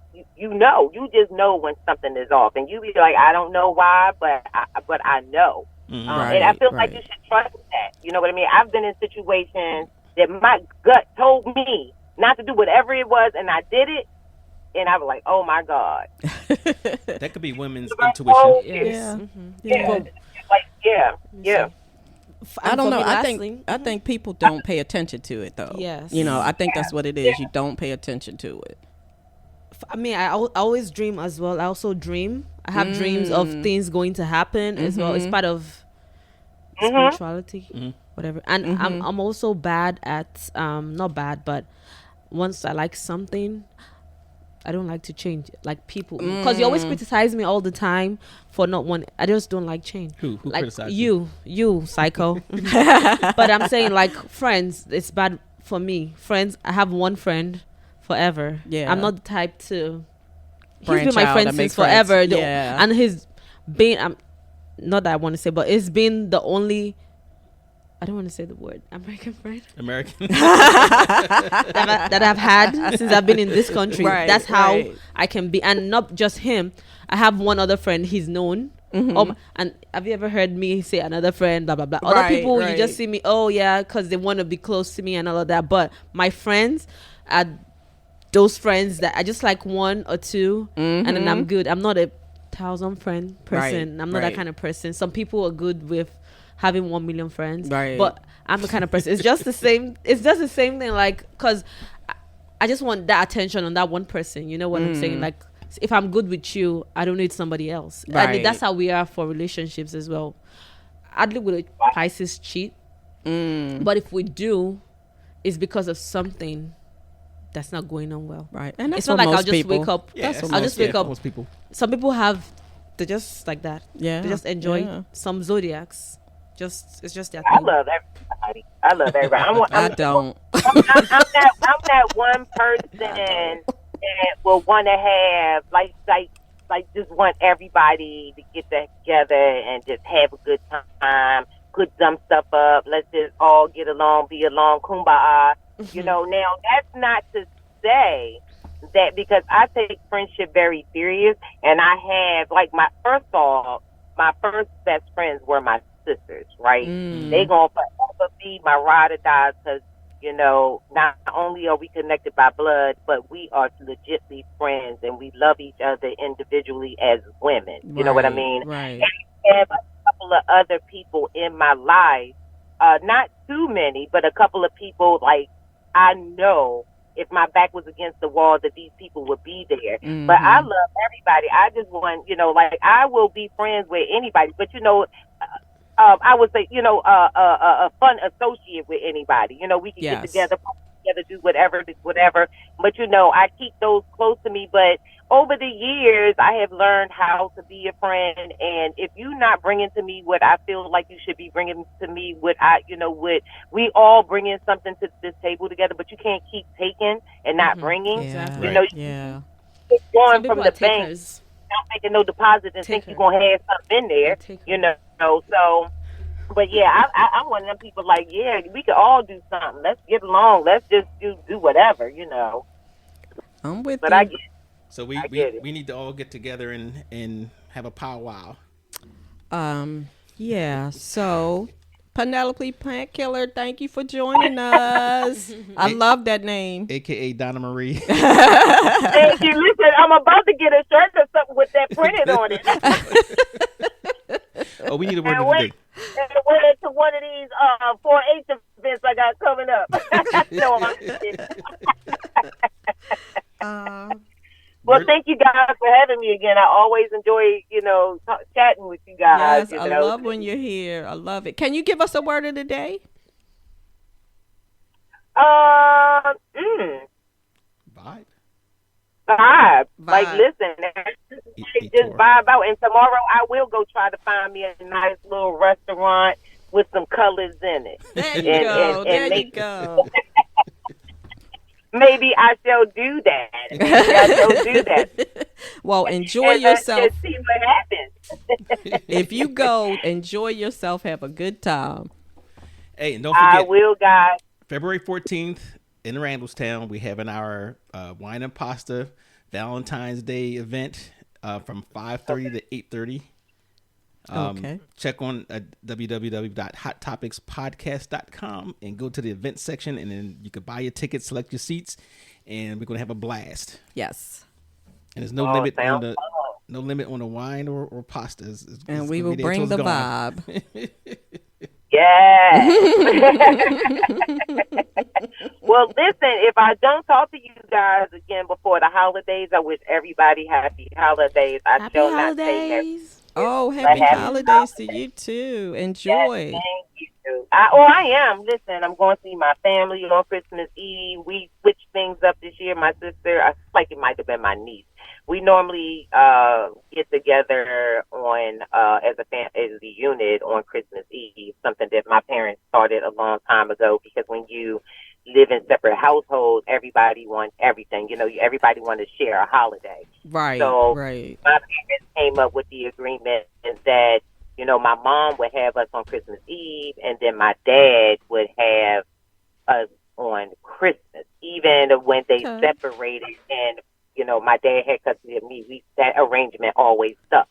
just know when something is off, and you be like, I don't know why, but I know, and I feel like you should trust that. You know what I mean? I've been in situations that my gut told me not to do whatever it was, and I did it, and I was like, oh my God. That could be women's intuition. Yeah. I don't know. I think people don't pay attention to it though. Yes. I think that's what it is. You don't pay attention to it. I mean, I always dream as well. I also dream. I have dreams of things going to happen as well. It's part of spirituality, whatever. And I'm also bad at not bad, but once I like something, I don't like to change, like people, because you always criticize me all the time for not one. I just don't like change. Who like criticizes you psycho? But I'm saying, like, friends, it's bad for me. Friends, I have one friend forever. Yeah, I'm not the type to. He's been my friend since forever. Yeah, and he's been. Not that I want to say, but it's been the only. I don't want to say the word American friend. American that I've had since I've been in this country. That's how I can be, and not just him. I have one other friend. He's known. And have you ever heard me say another friend? Blah blah blah. Other people, you just see me. Oh yeah, because they want to be close to me and all of that. But my friends are those friends that I just like one or two, and then I'm good. I'm not a 1,000 friend person. I'm not that kind of person. Some people are good with having 1 million friends, but I'm the kind of person. It's just the same thing, like, because I just want that attention on that one person. You know what I'm saying? Like, if I'm good with you, I don't need somebody else. And that's how we are for relationships as well. I'd live with a Pisces cheat, but if we do, it's because of something that's not going on well. And it's not like I'll just wake up. I'll just wake up. Most people. Some people they're just like that. They just enjoy some zodiacs. It's just that thing. I love everybody. I don't. I'm that one person that will want to have like just want everybody to get together and just have a good time, put some stuff up. Let's just all get along, be along, kumbaya. Now that's not to say that, because I take friendship very serious, and I have, like, my first best friends were my sisters, right? They gonna forever be my ride or die, because not only are we connected by blood, but we are legitly friends, and we love each other individually as women. You know what I mean? And I have a couple of other people in my life, not too many, but a couple of people, like, I know if my back was against the wall that these people would be there. But I love everybody. I just want, like, I will be friends with anybody, but I would say, a fun associate with anybody. We can get together, do whatever. But, I keep those close to me. But over the years, I have learned how to be a friend. And if you're not bringing to me what I feel like you should be bringing to me, what we all bring in something to this table together, but you can't keep taking and not bringing. going from the bank, not making no deposit and think you're going to have something in there, you know. So, but yeah, I'm one of them people like, yeah, we could all do something. Let's get along. Let's just do whatever, you know. I'm with but you. I get it. So we need to all get together and have a powwow. Yeah. So, Penelope Plant Killer, thank you for joining us. I love that name. AKA Donna Marie. Thank you. Listen, I'm about to get a shirt or something with that printed on it. Oh, we need a word of the day. And wear it to one of these 4-H events I got coming up. No, I'm just kidding. Well, thank you guys for having me again. I always enjoy, chatting with you guys. Yes, I love when you're here. I love it. Can you give us a word of the day? Vibe. Like, listen, just vibe out. And tomorrow I will go try to find me a nice little restaurant with some colors in it. There you go. There you go. Maybe I shall do that. Well, enjoy yourself. And see what happens. If you go, enjoy yourself. Have a good time. Hey, and don't forget. I will, guys. February 14th in Randallstown, we have our Wine and Pasta Valentine's Day event from 5:30 to 8:30. Okay. Check on www.hottopixpodcast.com and go to the event section, and then you can buy your tickets, select your seats, and we're gonna have a blast. Yes. And there's no limit on the wine or pasta. And we will bring the vibe. Yeah. Well, listen, if I don't talk to you guys again before the holidays, I wish everybody happy holidays. Happy holidays. Oh, happy holidays to you too. Enjoy. Yes, thank you. I am. Listen, I'm going to see my family on Christmas Eve. We switched things up this year. My sister, I feel like it might have been my niece. We normally get together on as a unit on Christmas Eve, something that my parents started a long time ago, because when you live in separate households, everybody wants everything. Everybody wants to share a holiday. Right. So right. My parents came up with the agreement that, my mom would have us on Christmas Eve, and then my dad would have us on Christmas, even when they separated. And my dad had custody of me. That arrangement always stuck.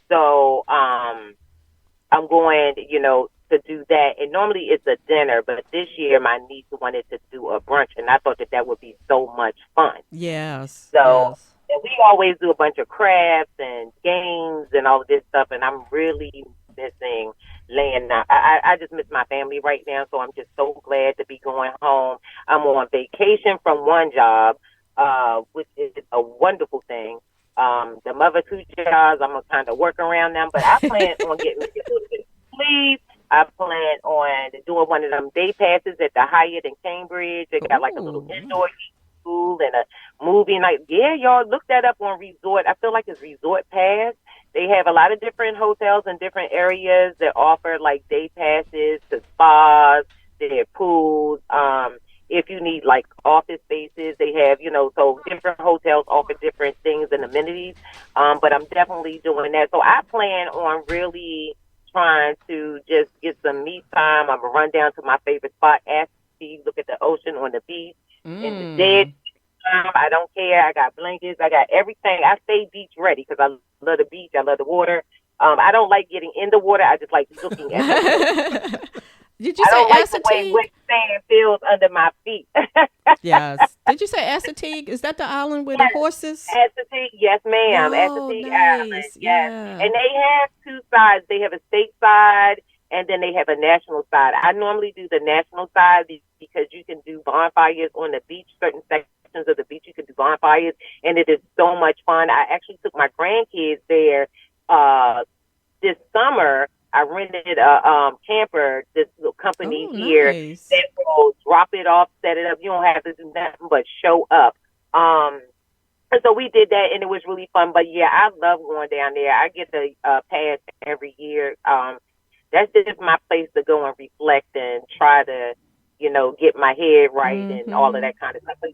So I'm going, to do that. And normally it's a dinner, but this year my niece wanted to do a brunch, and I thought that would be so much fun. Yes. So yes. And we always do a bunch of crafts and games and all of this stuff, and I'm really missing laying out. I just miss my family right now, so I'm just so glad to be going home. I'm on vacation from one job, which is a wonderful thing. The other two jobs, I'm going to kind of work around them, but I plan on getting a little bit of sleep. I plan on doing one of them day passes at the Hyatt in Cambridge. They got like a little indoor pool and a movie night. Yeah, y'all look that up on Resort. I feel like it's Resort Pass. They have a lot of different hotels in different areas that offer like day passes to spas. They have pools. If you need like office spaces, they have, so different hotels offer different things and amenities. But I'm definitely doing that. So I plan on really trying to just get some me time. I'm going to run down to my favorite spot, look at the ocean on the beach in the dead. I don't care. I got blankets. I got everything. I stay beach ready because I love the beach. I love the water. I don't like getting in the water. I just like looking at it. Did you say like Assateague? The way wet sand feels under my feet. Yes. Did you say Assateague? Is that the island with the horses? Assateague, yes, ma'am. Assateague Island, yes. Yeah. And they have two sides. They have a state side, and then they have a national side. I normally do the national side because you can do bonfires on the beach. Certain sections of the beach you can do bonfires, and it is so much fun. I actually took my grandkids there this summer. I rented a camper, this little company here that will drop it off, set it up. You don't have to do nothing but show up. And so we did that, and it was really fun. But, yeah, I love going down there. I get the pass every year. That's just my place to go and reflect and try to, get my head right and all of that kind of stuff. But,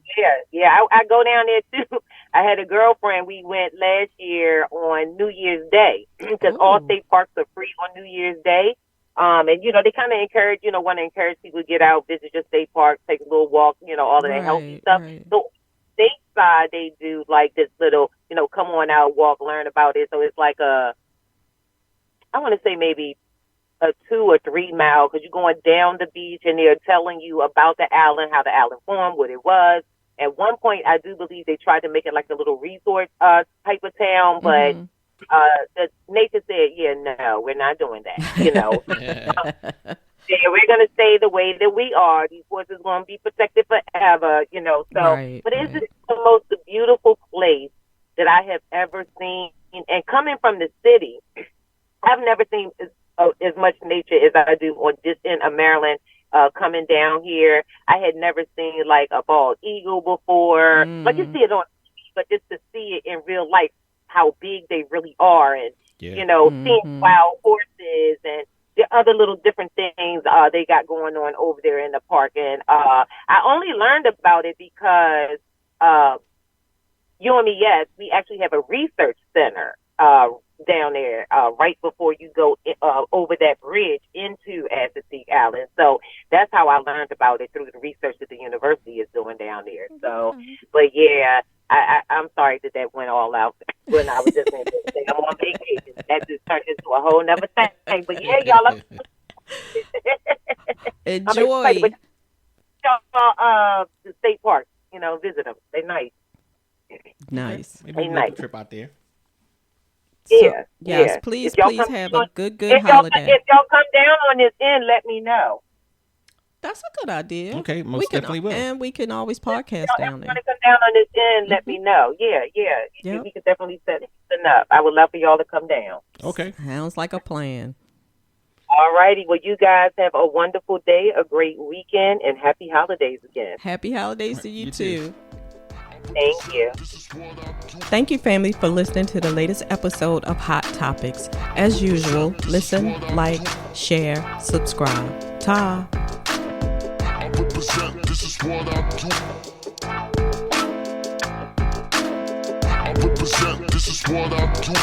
yeah, I go down there, too. I had a girlfriend. We went last year on New Year's Day because all state parks are free on New Year's Day. And, they kind of encourage, want to encourage people to get out, visit your state park, take a little walk, all of that healthy stuff. Right. So stateside, they do like this little, come on out, walk, learn about it. So it's like I want to say maybe a 2 or 3 mile, because you're going down the beach and they're telling you about the island, how the island formed, what it was. At one point, I do believe they tried to make it like a little resort type of town, but Nathan said, no, we're not doing that, we're going to stay the way that we are. These horses are going to be protected forever, so. Right, but it's the most beautiful place that I have ever seen. And coming from the city, I've never seen as much nature as I do in Maryland. Coming down here, I had never seen like a bald eagle before. Like you see it on TV, but just to see it in real life, how big they really are, and seeing wild horses and the other little different things they got going on over there in the park. And I only learned about it because UMES, we actually have a research center down there right before you go over that bridge into Assateague Island. So that's how I learned about it, through the research that the university is doing down there. So, but yeah, I'm sorry that went all out when I was just saying I'm on vacation. That just turned into a whole nother thing. But yeah, y'all enjoy. The state park, visit them. They're nice. Nice. Maybe we'll make a trip out there. Yeah. Yes, please have a good holiday. If y'all come down on this end, let me know. That's a good idea. Okay, most definitely will. And we can always podcast down there. If you come down on this end, let me know. Yeah. Yep. We can definitely set something up. I would love for y'all to come down. Okay. Sounds like a plan. All righty. Well, you guys have a wonderful day, a great weekend, and happy holidays again. Happy holidays to you too. Thank you. Thank you, family, for listening to the latest episode of Hot Topics. As usual, listen, like, share, subscribe. Ta. I represent, this is what I do. I represent, this is what I do.